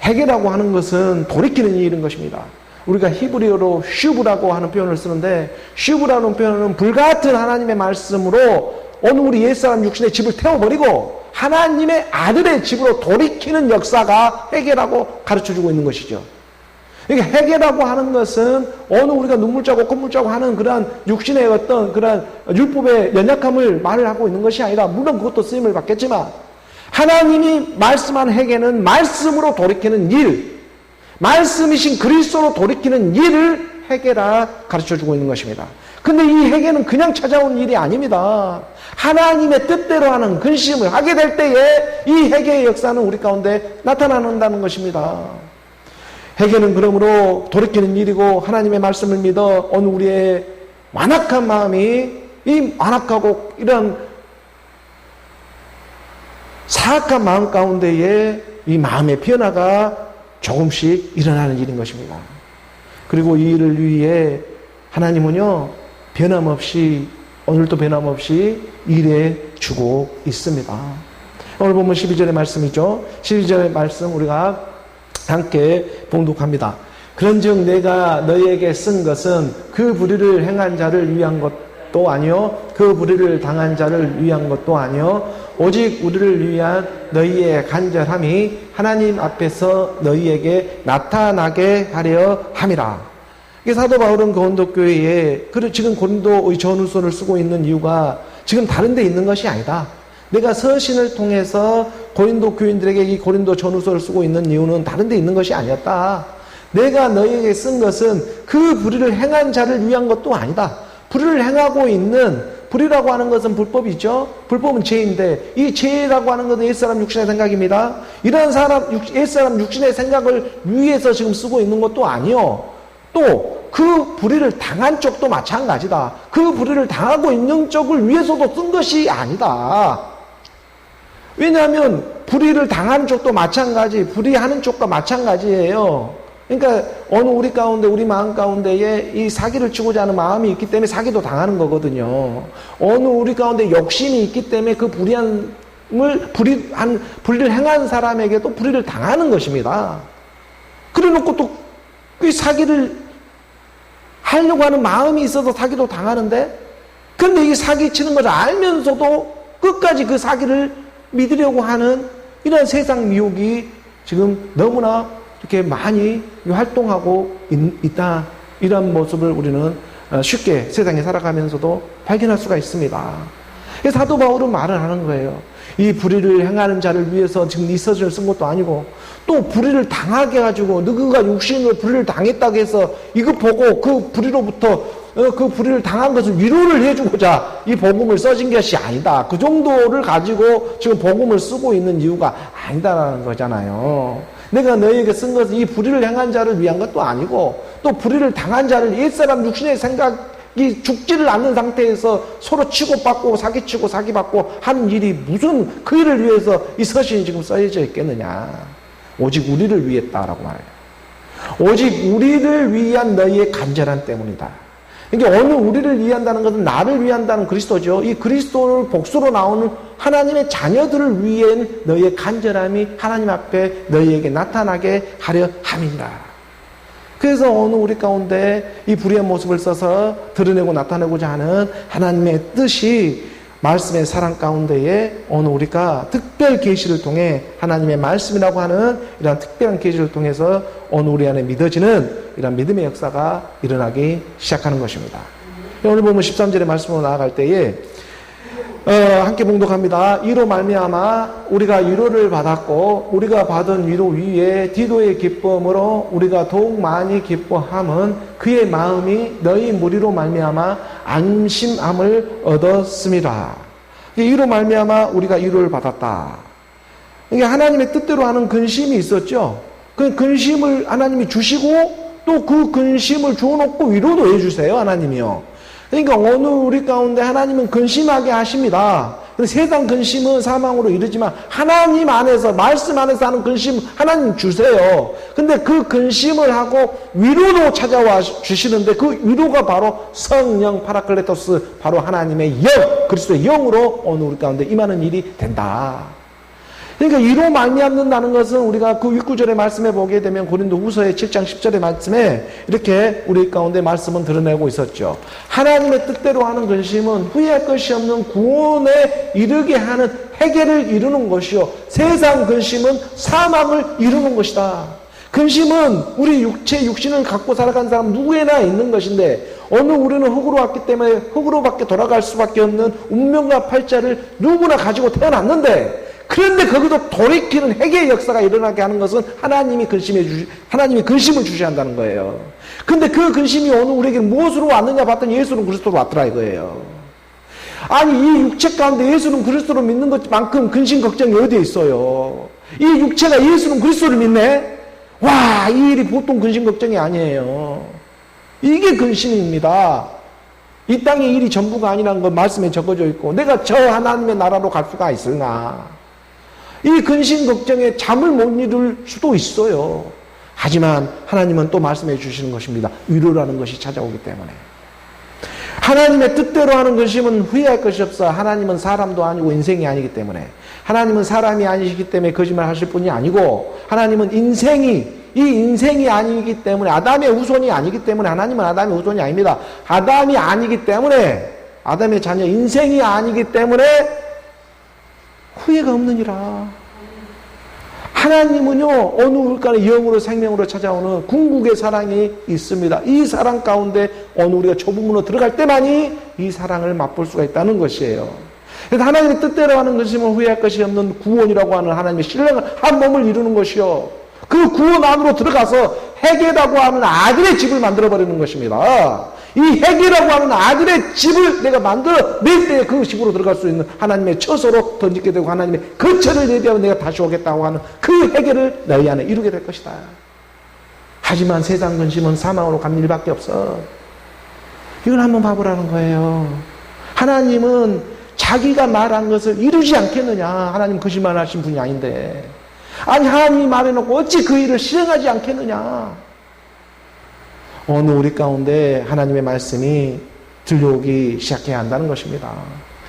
회개라고 하는 것은 돌이키는 일인 것입니다. 우리가 히브리어로 슈브라고 하는 표현을 쓰는데, 슈브라는 표현은 불같은 하나님의 말씀으로 오늘 우리 옛사람 육신의 집을 태워버리고 하나님의 아들의 집으로 돌이키는 역사가 회개라고 가르쳐주고 있는 것이죠. 그러니까 회개라고 하는 것은 어느 우리가 눈물 짜고 콧물 짜고 하는 그러한 육신의 어떤 그러한 율법의 연약함을 말을 하고 있는 것이 아니라, 물론 그것도 쓰임을 받겠지만 하나님이 말씀한 회개는 말씀으로 돌이키는 일, 말씀이신 그리스도로 돌이키는 일을 회개라 가르쳐주고 있는 것입니다. 근데 이 회개는 그냥 찾아온 일이 아닙니다. 하나님의 뜻대로 하는 근심을 하게 될 때에 이 회개의 역사는 우리 가운데 나타난다는 것입니다. 회개는 그러므로 돌이키는 일이고, 하나님의 말씀을 믿어 어느 우리의 완악한 마음이 이 완악하고 이런 사악한 마음 가운데에 이 마음의 변화가 조금씩 일어나는 일인 것입니다. 그리고 이 일을 위해 하나님은요, 변함없이, 오늘도 변함없이 일해 주고 있습니다. 오늘 보면 12절의 말씀이죠. 12절의 말씀 우리가 함께 봉독합니다. 그런즉 내가 너희에게 쓴 것은 그 불의를 행한 자를 위한 것도 아니요 그 불의를 당한 자를 위한 것도 아니요 오직 우리를 위한 너희의 간절함이 하나님 앞에서 너희에게 나타나게 하려 함이라. 사도 바울은 고린도 교회에 지금 고린도의 전후서를 쓰고 있는 이유가 지금 다른 데 있는 것이 아니다. 내가 서신을 통해서 고린도 교인들에게 이 고린도 전후서를 쓰고 있는 이유는 다른 데 있는 것이 아니었다. 내가 너희에게 쓴 것은 그 불의를 행한 자를 위한 것도 아니다. 불의를 행하고 있는, 불의라고 하는 것은 불법이죠. 불법은 죄인데 이 죄라고 하는 것은 옛사람 육신의 생각입니다. 이런 옛사람 육신의 생각을 위해서 지금 쓰고 있는 것도 아니요. 또 그 불의를 당한 쪽도 마찬가지다. 그 불의를 당하고 있는 쪽을 위해서도 쓴 것이 아니다. 왜냐하면 불의를 당하는 쪽도 마찬가지, 불의하는 쪽과 마찬가지예요. 그러니까 어느 우리 가운데, 우리 마음 가운데에 이 사기를 치고자 하는 마음이 있기 때문에 사기도 당하는 거거든요. 어느 우리 가운데 욕심이 있기 때문에 그 불의를 행한 사람에게도 불의를 당하는 것입니다. 그래 놓고 또 그 사기를 하려고 하는 마음이 있어서 사기도 당하는데, 근데 이 사기 치는 것을 알면서도 끝까지 그 사기를 믿으려고 하는 이런 세상 미혹이 지금 너무나 이렇게 많이 활동하고 있다. 이런 모습을 우리는 쉽게 세상에 살아가면서도 발견할 수가 있습니다. 사도 바울은 말을 하는 거예요. 이 불의를 행하는 자를 위해서 지금 이 서신을 쓴 것도 아니고, 또 불의를 당하게 해가지고 너가 육신으로 불의를 당했다고 해서 이거 보고 그 불의로부터 그 불의를 당한 것을 위로를 해주고자 이 복음을 써진 것이 아니다. 그 정도를 가지고 지금 복음을 쓰고 있는 이유가 아니다라는 거잖아요. 내가 너희에게 쓴 것은 이 불의를 행한 자를 위한 것도 아니고, 또 불의를 당한 자를 옛사람 육신의 생각이 죽지를 않는 상태에서 서로 치고받고 사기치고 사기받고 하는 일이 무슨 그 일을 위해서 이 서신이 지금 써져 있겠느냐. 오직 우리를 위했다라고 말해요. 오직 우리를 위한 너희의 간절함 때문이다. 그러니까 어느 우리를 위한다는 것은 나를 위한다는 그리스도죠. 이 그리스도를 복수로 나오는 하나님의 자녀들을 위한 너희의 간절함이 하나님 앞에 너희에게 나타나게 하려 함이니라. 그래서 어느 우리 가운데 이 불의한 모습을 써서 드러내고 나타내고자 하는 하나님의 뜻이 말씀의 사랑 가운데에 어느 우리가 특별 계시를 통해 하나님의 말씀이라고 하는 이러한 특별한 계시를 통해서 어느 우리 안에 믿어지는 이런 믿음의 역사가 일어나기 시작하는 것입니다. 오늘 보면 13절의 말씀으로 나아갈 때에 함께 봉독합니다. 이로 말미암아 우리가 위로를 받았고 우리가 받은 위로 위에 디도의 기쁨으로 우리가 더욱 많이 기뻐함은 그의 마음이 너희 무리로 말미암아 안심함을 얻었음이라. 이로 말미암아 우리가 위로를 받았다. 이게 하나님의 뜻대로 하는 근심이 있었죠. 그 근심을 하나님이 주시고 또 그 근심을 주어놓고 위로도 해주세요. 하나님이요. 그러니까 어느 우리 가운데 하나님은 근심하게 하십니다. 세상 근심은 사망으로 이르지만 하나님 안에서, 말씀 안에서 하는 근심 하나님 주세요. 근데 그 근심을 하고 위로도 찾아와 주시는데 그 위로가 바로 성령 파라클레토스, 바로 하나님의 영, 그리스도의 영으로 어느 우리 가운데 임하는 일이 된다. 그러니까 이로 말미암는다는 것은 우리가 그 윗구절의 말씀에 보게 되면 고린도후서의 7장 10절의 말씀에 이렇게 우리 가운데 말씀은 드러내고 있었죠. 하나님의 뜻대로 하는 근심은 후회할 것이 없는 구원에 이르게 하는 해결을 이루는 것이요, 세상 근심은 사망을 이루는 것이다. 근심은 우리 육신을 갖고 살아간 사람 누구에나 있는 것인데, 어느 우리는 흙으로 왔기 때문에 흙으로밖에 돌아갈 수밖에 없는 운명과 팔자를 누구나 가지고 태어났는데, 그런데 거기도 돌이키는 회개의 역사가 일어나게 하는 것은 하나님이 근심을 주셔야 한다는 거예요. 근데 그 근심이 어느 우리에게 무엇으로 왔느냐 봤더니 예수는 그리스도로 왔더라 이거예요. 아니, 이 육체 가운데 예수는 그리스도를 믿는 것만큼 근심 걱정이 어디에 있어요? 이 육체가 예수는 그리스도를 믿네? 와, 이 일이 보통 근심 걱정이 아니에요. 이게 근심입니다. 이 땅의 일이 전부가 아니라는 건 말씀에 적어져 있고, 내가 저 하나님의 나라로 갈 수가 있으나 이 근심 걱정에 잠을 못 이룰 수도 있어요. 하지만 하나님은 또 말씀해 주시는 것입니다. 위로라는 것이 찾아오기 때문에. 하나님의 뜻대로 하는 근심은 후회할 것이 없어. 하나님은 사람도 아니고 인생이 아니기 때문에. 하나님은 사람이 아니시기 때문에 거짓말 하실 분이 아니고, 하나님은 이 인생이 아니기 때문에, 아담의 후손이 아니기 때문에, 하나님은 아담의 후손이 아닙니다. 아담이 아니기 때문에, 아담의 자녀 인생이 아니기 때문에 후회가 없느니라. 하나님은요, 어느 우리간에 영으로 생명으로 찾아오는 궁극의 사랑이 있습니다. 이 사랑 가운데 어느 우리가 좁은 문으로 들어갈 때만이 이 사랑을 맛볼 수가 있다는 것이에요. 그래서 하나님의 뜻대로 하는 것이면 후회할 것이 없는 구원이라고 하는 하나님의 신령한 한 몸을 이루는 것이요, 그 구원 안으로 들어가서 헤게라고 하는 아들의 집을 만들어버리는 것입니다. 이 헤게라고 하는 아들의 집을 내가 만들어 낼 때 그 집으로 들어갈 수 있는 하나님의 처소로 던지게 되고 하나님의 거처를 예비하면 내가 다시 오겠다고 하는 그 헤게를 너희 안에 이루게 될 것이다. 하지만 세상 근심은 사망으로 간 일밖에 없어. 이걸 한번 봐보라는 거예요. 하나님은 자기가 말한 것을 이루지 않겠느냐. 하나님 거짓말하신 분이 아닌데. 아니 하나님이 말해놓고 어찌 그 일을 실행하지 않겠느냐. 어느 우리 가운데 하나님의 말씀이 들려오기 시작해야 한다는 것입니다.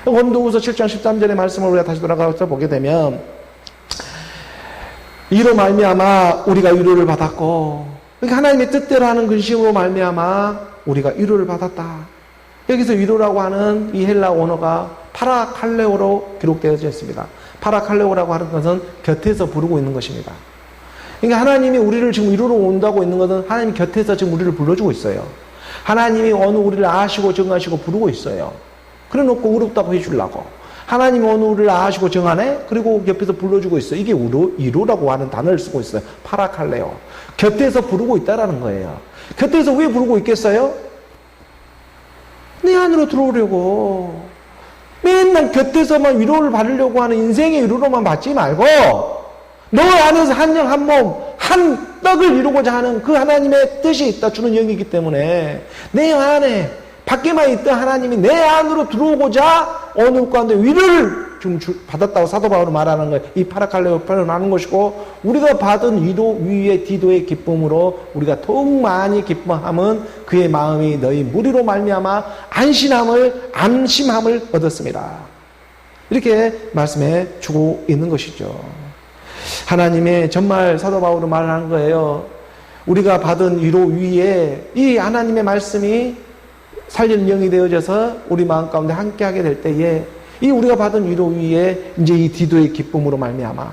고린도후서 7장 13절의 말씀을 우리가 다시 돌아가서 보게 되면 이로 말미암아 우리가 위로를 받았고, 그러니까 하나님의 뜻대로 하는 근심으로 말미암아 우리가 위로를 받았다. 여기서 위로라고 하는 이 헬라 원어가 파라칼레오로 기록되어져 있습니다. 파라칼레오라고 하는 것은 곁에서 부르고 있는 것입니다. 그러니까 하나님이 우리를 지금 위로로 온다고 있는 것은 하나님 곁에서 지금 우리를 불러주고 있어요. 하나님이 어느 우리를 아시고 정하시고 부르고 있어요. 그래 놓고 의롭다고 해주려고. 하나님이 어느 우리를 아시고 정하네? 그리고 옆에서 불러주고 있어요. 이게 위로라고 하는 단어를 쓰고 있어요. 파라칼레오. 곁에서 부르고 있다라는 거예요. 곁에서 왜 부르고 있겠어요? 내 안으로 들어오려고. 맨날 곁에서만 위로를 받으려고 하는 인생의 위로로만 받지 말고 너 안에서 한 영 한 몸 한 떡을 이루고자 하는 그 하나님의 뜻이 있다 주는 영이기 때문에 내 안에 밖에만 있던 하나님이 내 안으로 들어오고자 어느 가운데 위로를 좀 받았다고 사도 바울은 말하는 거예요. 이 파라칼레오 표현하는 것이고, 우리가 받은 위로 위의 디도의 기쁨으로 우리가 더욱 많이 기뻐함은 그의 마음이 너희 무리로 말미암아 안심함을 얻었습니다. 이렇게 말씀해 주고 있는 것이죠. 하나님의 정말 사도 바울은 말하는 거예요. 우리가 받은 위로 위에 이 하나님의 말씀이 살리는 영이 되어져서 우리 마음 가운데 함께하게 될 때에 이 우리가 받은 위로 위에 이제 이 디도의 기쁨으로 말미암아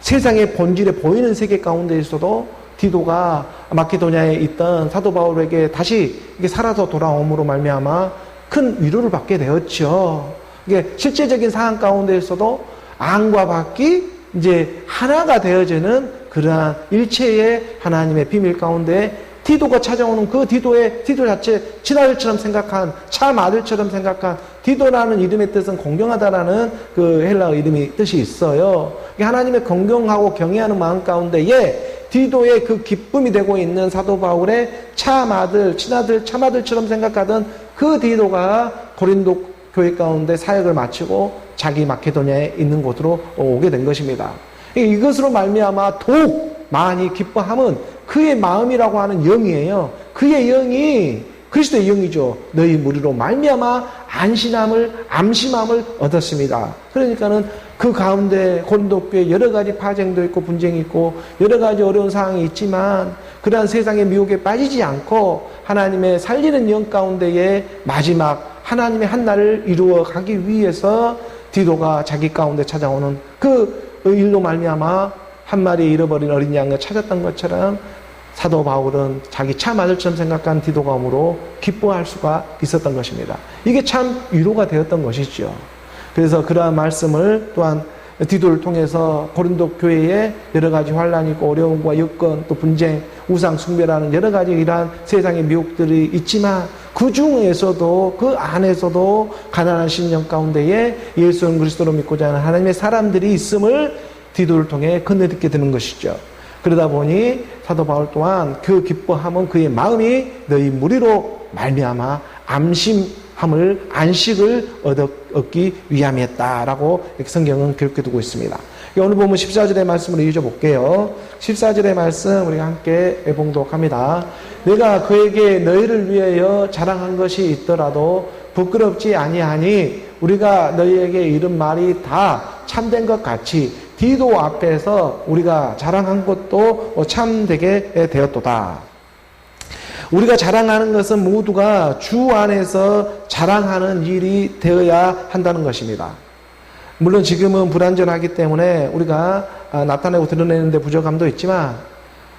세상의 본질에 보이는 세계 가운데에서도 디도가 마케도냐에 있던 사도 바울에게 다시 이게 살아서 돌아옴으로 말미암아 큰 위로를 받게 되었죠. 이게 실제적인 상황 가운데에서도 안과 밖이 이제 하나가 되어지는 그러한 일체의 하나님의 비밀 가운데 디도가 찾아오는 그 디도 자체 친아들처럼 생각한 참 아들처럼 생각한 디도라는 이름의 뜻은 공경하다라는 그 헬라어 이름이 뜻이 있어요. 하나님의 공경하고 경외하는 마음 가운데에 디도의 그 기쁨이 되고 있는 사도 바울의 참 아들, 친아들, 참아들처럼 생각하던 그 디도가 고린도 교회 가운데 사역을 마치고 자기 마케도냐에 있는 곳으로 오게 된 것입니다. 이것으로 말미암아 더욱 많이 기뻐함은 그의 마음이라고 하는 영이에요. 그의 영이 그리스도의 영이죠. 너희 무리로 말미암아 안심함을 얻었습니다. 그러니까는 그 가운데 고린도 교회 여러 가지 파쟁도 있고 분쟁이 있고 여러 가지 어려운 상황이 있지만 그러한 세상의 미혹에 빠지지 않고 하나님의 살리는 영 가운데에 마지막 하나님의 한 날을 이루어 가기 위해서 디도가 자기 가운데 찾아오는 그 일로 말미암아 한 마리 잃어버린 어린 양을 찾았던 것처럼 사도 바울은 자기 참 아들처럼 생각한 디도가 오므로 기뻐할 수가 있었던 것입니다. 이게 참 위로가 되었던 것이죠. 그래서 그러한 말씀을 또한 디도를 통해서 고린도 교회에 여러 가지 환난이 있고 어려움과 여건 또 분쟁, 우상 숭배라는 여러 가지 이러한 세상의 미혹들이 있지만 그 중에서도 그 안에서도 가난한 심령 가운데에 예수 그리스도로 믿고자 하는 하나님의 사람들이 있음을 디도를 통해 건네듣게 되는 것이죠. 그러다 보니 사도 바울 또한 그 기뻐함은 그의 마음이 너희 무리로 말미암아 안식을 얻기 위함이었다라고 성경은 기록해 두고 있습니다. 오늘 보면 14절의 말씀을 읽어 볼게요. 14절의 말씀 우리가 함께 봉독합니다. 내가 그에게 너희를 위하여 자랑한 것이 있더라도 부끄럽지 아니하니 우리가 너희에게 이른 말이 다 참된 것 같이 디도 앞에서 우리가 자랑한 것도 참되게 되었도다. 우리가 자랑하는 것은 모두가 주 안에서 자랑하는 일이 되어야 한다는 것입니다. 물론 지금은 불완전하기 때문에 우리가 나타내고 드러내는데 부족함도 있지만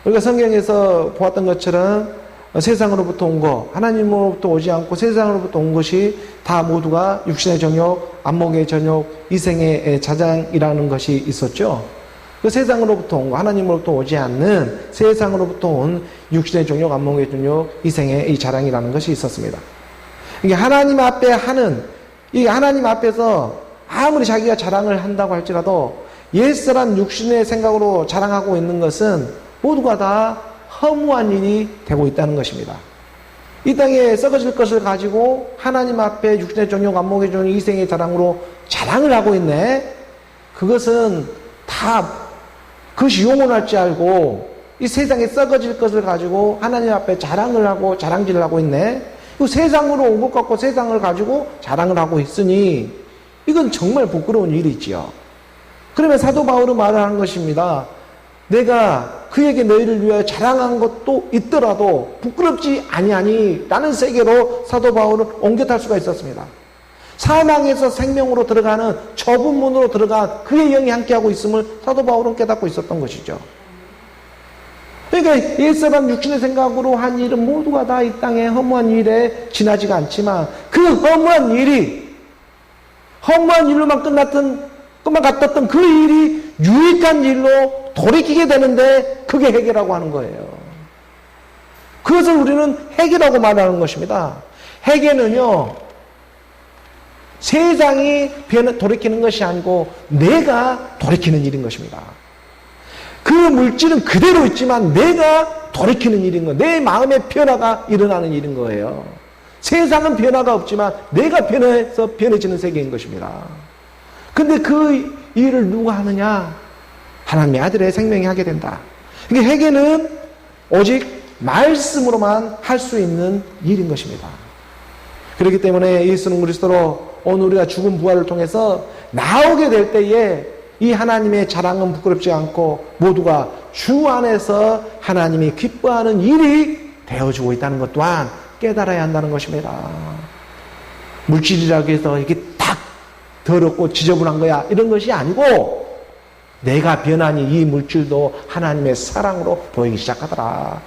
우리가 성경에서 보았던 것처럼 세상으로부터 온 것, 하나님으로부터 오지 않고 세상으로부터 온 것이 다 모두가 육신의 정욕, 안목의 정욕, 이생의 자장이라는 것이 있었죠. 그 세상으로부터 온 거, 하나님으로부터 오지 않는 세상으로부터 온 육신의 종욕, 안목의 종욕, 이생의 이 자랑이라는 것이 있었습니다. 이게 하나님 앞에 하는, 이 하나님 앞에서 아무리 자기가 자랑을 한다고 할지라도 옛사람 육신의 생각으로 자랑하고 있는 것은 모두가 다 허무한 일이 되고 있다는 것입니다. 이 땅에 썩어질 것을 가지고 하나님 앞에 육신의 종욕, 안목의 종욕, 이생의 자랑으로 자랑을 하고 있네. 그것은 다 그것이 영원할 줄 알고 이 세상에 썩어질 것을 가지고 하나님 앞에 자랑을 하고 자랑질을 하고 있네. 이 세상으로 온 것 같고 세상을 가지고 자랑을 하고 있으니 이건 정말 부끄러운 일이지요. 그러면 사도 바울은 말을 하는 것입니다. 내가 그에게 너희를 위하여 자랑한 것도 있더라도 부끄럽지 아니하니 라는 세계로 사도 바울은 옮겨탈 수가 있었습니다. 사망에서 생명으로 들어가는 좁은 문으로 들어가 그의 영이 함께하고 있음을 사도 바울은 깨닫고 있었던 것이죠. 그러니까 옛사람 육신의 생각으로 한 일은 모두가 다 이 땅의 허무한 일에 지나지가 않지만 그 허무한 일로만 같았던 그 일이 유익한 일로 돌이키게 되는데 그게 해계라고 하는 거예요. 그것을 우리는 해계라고 말하는 것입니다. 해계는요, 세상이 돌이키는 것이 아니고 내가 돌이키는 일인 것입니다. 그 물질은 그대로 있지만 내가 돌이키는 일인 거예요. 내 마음의 변화가 일어나는 일인 거예요. 세상은 변화가 없지만 내가 변해서 변해지는 세계인 것입니다. 근데 그 일을 누가 하느냐? 하나님의 아들의 생명이 하게 된다. 이게 회개는 오직 말씀으로만 할 수 있는 일인 것입니다. 그렇기 때문에 예수는 그리스도로 오늘 우리가 죽음 부활을 통해서 나오게 될 때에 이 하나님의 자랑은 부끄럽지 않고 모두가 주 안에서 하나님이 기뻐하는 일이 되어주고 있다는 것 또한 깨달아야 한다는 것입니다. 물질이라고 해서 이게 딱 더럽고 지저분한 거야 이런 것이 아니고 내가 변하니 이 물질도 하나님의 사랑으로 보이기 시작하더라.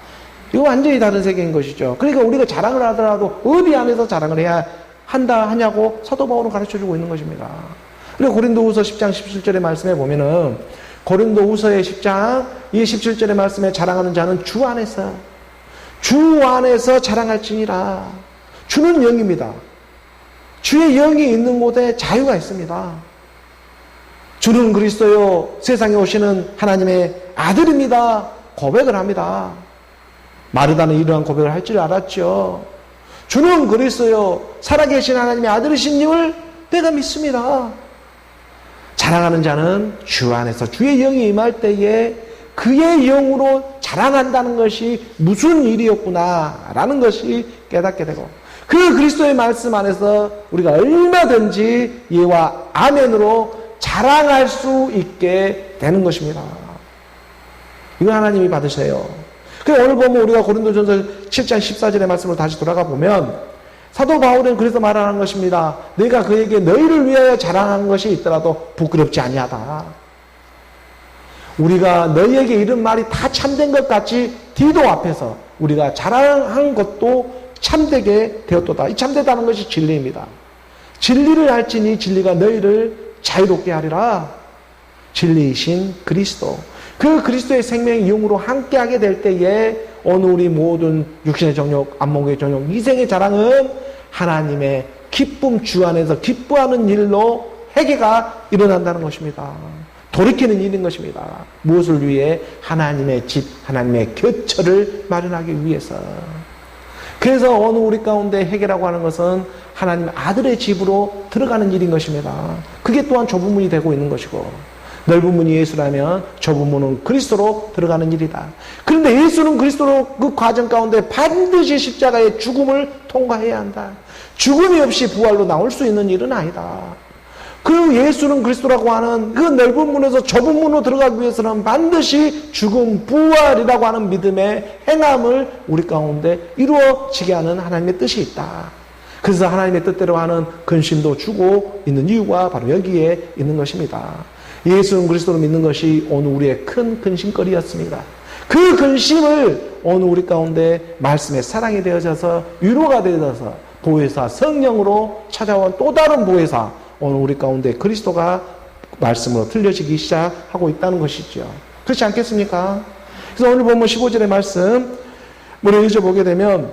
이거 완전히 다른 세계인 것이죠. 그러니까 우리가 자랑을 하더라도 어디 안에서 자랑을 해야 하냐고 사도 바울은 가르쳐주고 있는 것입니다. 그리고 고린도후서 10장 17절의 말씀에 보면은 고린도후서의 10장 이 17절의 말씀에 자랑하는 자는 주 안에서 자랑할지니라. 주는 영입니다. 주의 영이 있는 곳에 자유가 있습니다. 주는 그리스도요 세상에 오시는 하나님의 아들입니다. 고백을 합니다. 마르다는 이러한 고백을 할 줄 알았죠. 주는 그리스도요 살아계신 하나님의 아들이신님을 내가 믿습니다. 자랑하는 자는 주 안에서 주의 영이 임할 때에 그의 영으로 자랑한다는 것이 무슨 일이었구나라는 것이 깨닫게 되고 그 그리스도의 말씀 안에서 우리가 얼마든지 예와 아멘으로 자랑할 수 있게 되는 것입니다. 이거 하나님이 받으세요. 그래서 오늘 보면 우리가 고린도전서 7장 14절의 말씀으로 다시 돌아가 보면 사도 바울은 그래서 말하는 것입니다. 내가 그에게 너희를 위하여 자랑한 것이 있더라도 부끄럽지 아니하다. 우리가 너희에게 이런 말이 다 참된 것 같이 디도 앞에서 우리가 자랑한 것도 참되게 되었도다. 이 참되다는 것이 진리입니다. 진리를 알지니 진리가 너희를 자유롭게 하리라. 진리이신 그리스도. 그 그리스도의 생명의 영으로 함께하게 될 때에 오늘 우리 모든 육신의 정욕, 안목의 정욕, 이생의 자랑은 하나님의 기쁨 주 안에서 기뻐하는 일로 회개가 일어난다는 것입니다. 돌이키는 일인 것입니다. 무엇을 위해? 하나님의 집, 하나님의 교처를 마련하기 위해서. 그래서 오늘 우리 가운데 회개라고 하는 것은 하나님 아들의 집으로 들어가는 일인 것입니다. 그게 또한 좁은 문이 되고 있는 것이고 넓은 문이 예수라면 좁은 문은 그리스도로 들어가는 일이다. 그런데 예수는 그리스도로 그 과정 가운데 반드시 십자가의 죽음을 통과해야 한다. 죽음이 없이 부활로 나올 수 있는 일은 아니다. 그 예수는 그리스도라고 하는 그 넓은 문에서 좁은 문으로 들어가기 위해서는 반드시 죽음, 부활이라고 하는 믿음의 행함을 우리 가운데 이루어지게 하는 하나님의 뜻이 있다. 그래서 하나님의 뜻대로 하는 근심도 주고 있는 이유가 바로 여기에 있는 것입니다. 예수는 그리스도를 믿는 것이 오늘 우리의 큰 근심거리였습니다. 그 근심을 오늘 우리 가운데 말씀의 사랑이 되어져서 위로가 되어져서 보혜사 성령으로 찾아온 또 다른 보혜사 오늘 우리 가운데 그리스도가 말씀으로 들려지기 시작하고 있다는 것이죠. 그렇지 않겠습니까? 그래서 오늘 보면 15절의 말씀 우리 읽어보게 되면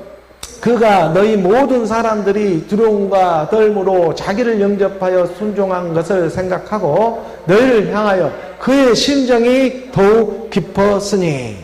그가 너희 모든 사람들이 두려움과 떨므로 자기를 영접하여 순종한 것을 생각하고 너희를 향하여 그의 심정이 더욱 깊었으니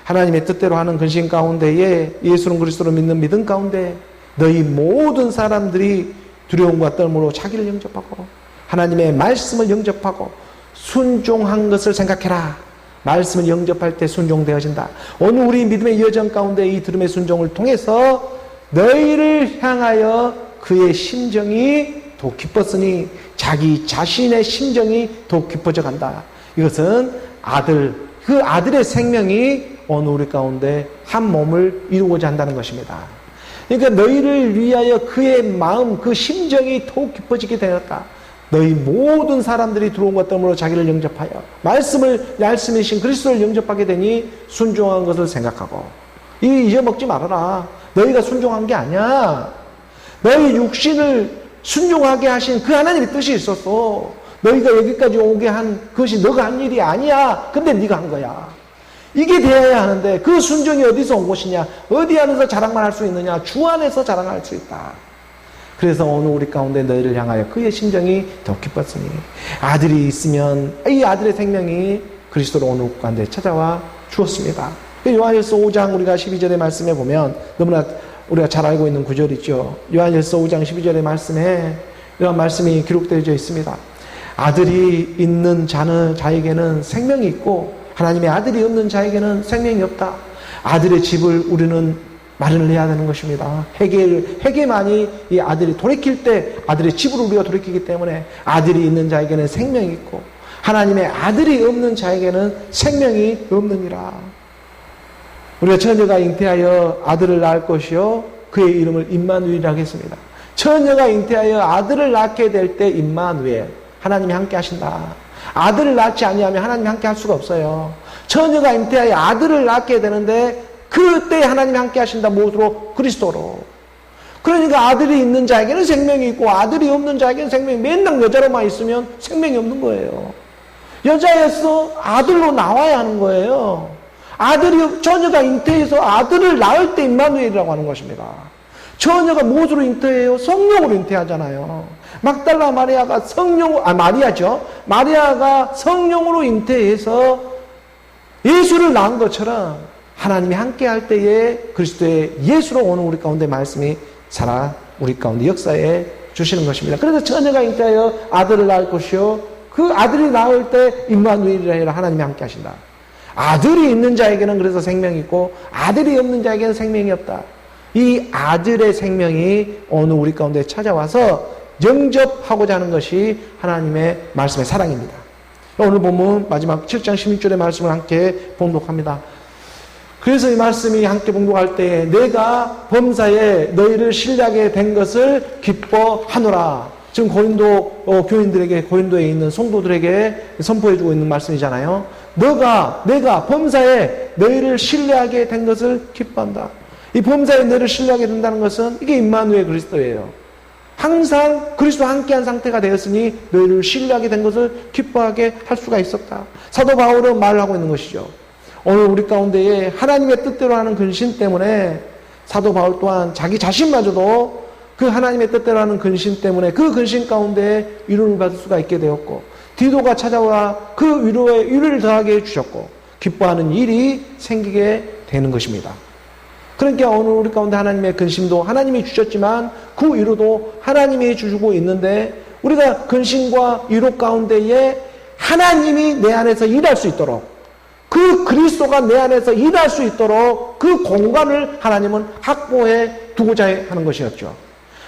하나님의 뜻대로 하는 근심 가운데에 예수는 그리스도로 믿는 믿음 가운데 너희 모든 사람들이 두려움과 떨므로 자기를 영접하고 하나님의 말씀을 영접하고 순종한 것을 생각해라. 말씀을 영접할 때 순종되어진다. 오늘 우리 믿음의 여정 가운데 이 들음의 순종을 통해서 너희를 향하여 그의 심정이 더 깊었으니 자기 자신의 심정이 더 깊어져 간다. 이것은 그 아들의 생명이 오늘 우리 가운데 한 몸을 이루고자 한다는 것입니다. 그러니까 너희를 위하여 그의 마음, 그 심정이 더욱 깊어지게 되었다. 너희 모든 사람들이 들어온 것 때문에 자기를 영접하여 말씀이신 그리스도를 영접하게 되니 순종한 것을 생각하고 잊어먹지 말아라. 너희가 순종한 게 아니야. 너희 육신을 순종하게 하신 그 하나님의 뜻이 있었어. 너희가 여기까지 오게 한 그것이 너가 한 일이 아니야. 근데 네가 한 거야. 이게 되어야 하는데 그 순종이 어디서 온 것이냐? 어디 안에서 자랑만 할 수 있느냐? 주 안에서 자랑할 수 있다. 그래서 오늘 우리 가운데 너희를 향하여 그의 심정이 더 깊었으니 아들이 있으면 이 아들의 생명이 그리스도로 오늘 가운데 찾아와 주었습니다. 요한일서 5장 우리가 12절의 말씀에 보면 너무나 우리가 잘 알고 있는 구절이죠. 요한일서 5장 12절의 말씀에 이런 말씀이 기록되어져 있습니다. 아들이 있는 자에게는 생명이 있고 하나님의 아들이 없는 자에게는 생명이 없다. 아들의 집을 우리는 마련을 해야 되는 것입니다. 회개만이 이 아들이 돌이킬 때 아들의 집으로 우리가 돌이키기 때문에 아들이 있는 자에게는 생명이 있고 하나님의 아들이 없는 자에게는 생명이 없느니라. 우리가 처녀가 잉태하여 아들을 낳을 것이요 그의 이름을 임마누엘이라고 했습니다. 처녀가 잉태하여 아들을 낳게 될 때 임마누엘, 하나님이 함께 하신다. 아들을 낳지 아니하면 하나님이 함께 할 수가 없어요. 처녀가 잉태하여 아들을 낳게 되는데 그때 하나님이 함께 하신다. 무엇으로? 그리스도로. 그러니까 아들이 있는 자에게는 생명이 있고 아들이 없는 자에게는 생명이, 맨날 여자로만 있으면 생명이 없는 거예요. 여자에서 아들로 나와야 하는 거예요. 처녀가 잉태해서 아들을 낳을 때 임마누엘이라고 하는 것입니다. 처녀가 무엇으로 잉태해요? 성령으로 잉태하잖아요. 막달라 마리아가 마리아죠. 마리아가 성령으로 잉태해서 예수를 낳은 것처럼 하나님이 함께 할 때에 그리스도의 예수로 오는 우리 가운데 말씀이 살아 우리 가운데 역사에 주시는 것입니다. 그래서 처녀가 잉태하여 아들을 낳을 것이요 그 아들이 나올 때 임마누엘이라 해라. 하나님이 함께 하신다. 아들이 있는 자에게는 그래서 생명이 있고 아들이 없는 자에게는 생명이 없다. 이 아들의 생명이 오늘 우리 가운데 찾아와서 영접하고자 하는 것이 하나님의 말씀의 사랑입니다. 오늘 보면 마지막 7장 16절의 말씀을 함께 봉독합니다. 그래서 이 말씀이 함께 봉독할 때에 내가 범사에 너희를 신뢰하게 된 것을 기뻐하노라. 지금 고린도 교인들에게, 고린도에 있는 성도들에게 선포해주고 있는 말씀이잖아요. 내가 범사에 너희를 신뢰하게 된 것을 기뻐한다. 이 범사에 너희를 신뢰하게 된다는 것은 이게 임마누엘 그리스도예요. 항상 그리스도와 함께한 상태가 되었으니 너희를 신뢰하게 된 것을 기뻐하게 할 수가 있었다. 사도 바울은 말을 하고 있는 것이죠. 오늘 우리 가운데에 하나님의 뜻대로 하는 근심 때문에 사도 바울 또한 자기 자신마저도 그 하나님의 뜻대로 하는 근심 때문에 그 근심 가운데 위로를 받을 수가 있게 되었고 디도가 찾아와 그 위로에 위로를 더하게 해주셨고 기뻐하는 일이 생기게 되는 것입니다. 그러니까 오늘 우리 가운데 하나님의 근심도 하나님이 주셨지만 그 위로도 하나님이 주고 있는데 우리가 근심과 위로 가운데에 하나님이 내 안에서 일할 수 있도록 그 그리스도가 내 안에서 일할 수 있도록 그 공간을 하나님은 확보해 두고자 하는 것이었죠.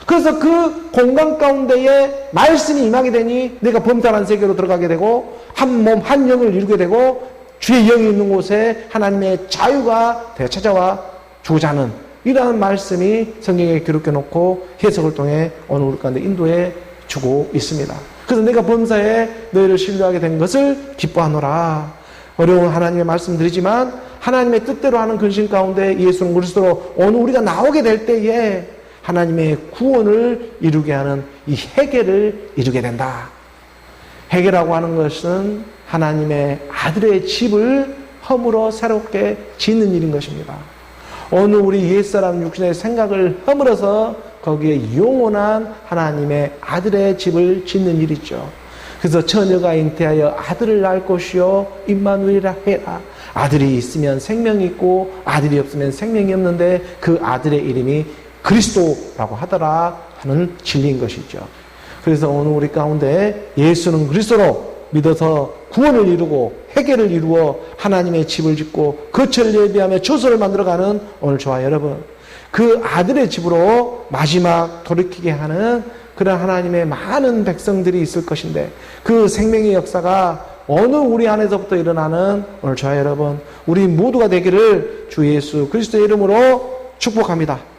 그래서 그 공간 가운데에 말씀이 임하게 되니 내가 범사란 세계로 들어가게 되고 한 몸 한 영을 이루게 되고 주의 영이 있는 곳에 하나님의 자유가 찾아와 주고자 하는 이러한 말씀이 성경에 기록해 놓고 해석을 통해 오늘 우리 가운데 인도해 주고 있습니다. 그래서 내가 범사에 너희를 신뢰하게 된 것을 기뻐하노라. 어려운 하나님의 말씀드리지만 하나님의 뜻대로 하는 근심 가운데 예수 그리스도로 오늘 우리가 나오게 될 때에 하나님의 구원을 이루게 하는 이 회개를 이루게 된다. 회개라고 하는 것은 하나님의 아들의 집을 허물어 새롭게 짓는 일인 것입니다. 어느 우리 옛사람 육신의 생각을 허물어서 거기에 영원한 하나님의 아들의 집을 짓는 일이죠. 그래서 처녀가 잉태하여 아들을 낳을 것이요 임마누엘이라 해라. 아들이 있으면 생명이 있고 아들이 없으면 생명이 없는데 그 아들의 이름이 그리스도라고 하더라 하는 진리인 것이죠. 그래서 오늘 우리 가운데 예수는 그리스도로 믿어서 구원을 이루고 회개를 이루어 하나님의 집을 짓고 거처를 예비하며 처소를 만들어가는 오늘 저와 여러분, 그 아들의 집으로 마지막 돌이키게 하는 그런 하나님의 많은 백성들이 있을 것인데, 그 생명의 역사가 어느 우리 안에서부터 일어나는 오늘 저와 여러분, 우리 모두가 되기를 주 예수 그리스도의 이름으로 축복합니다.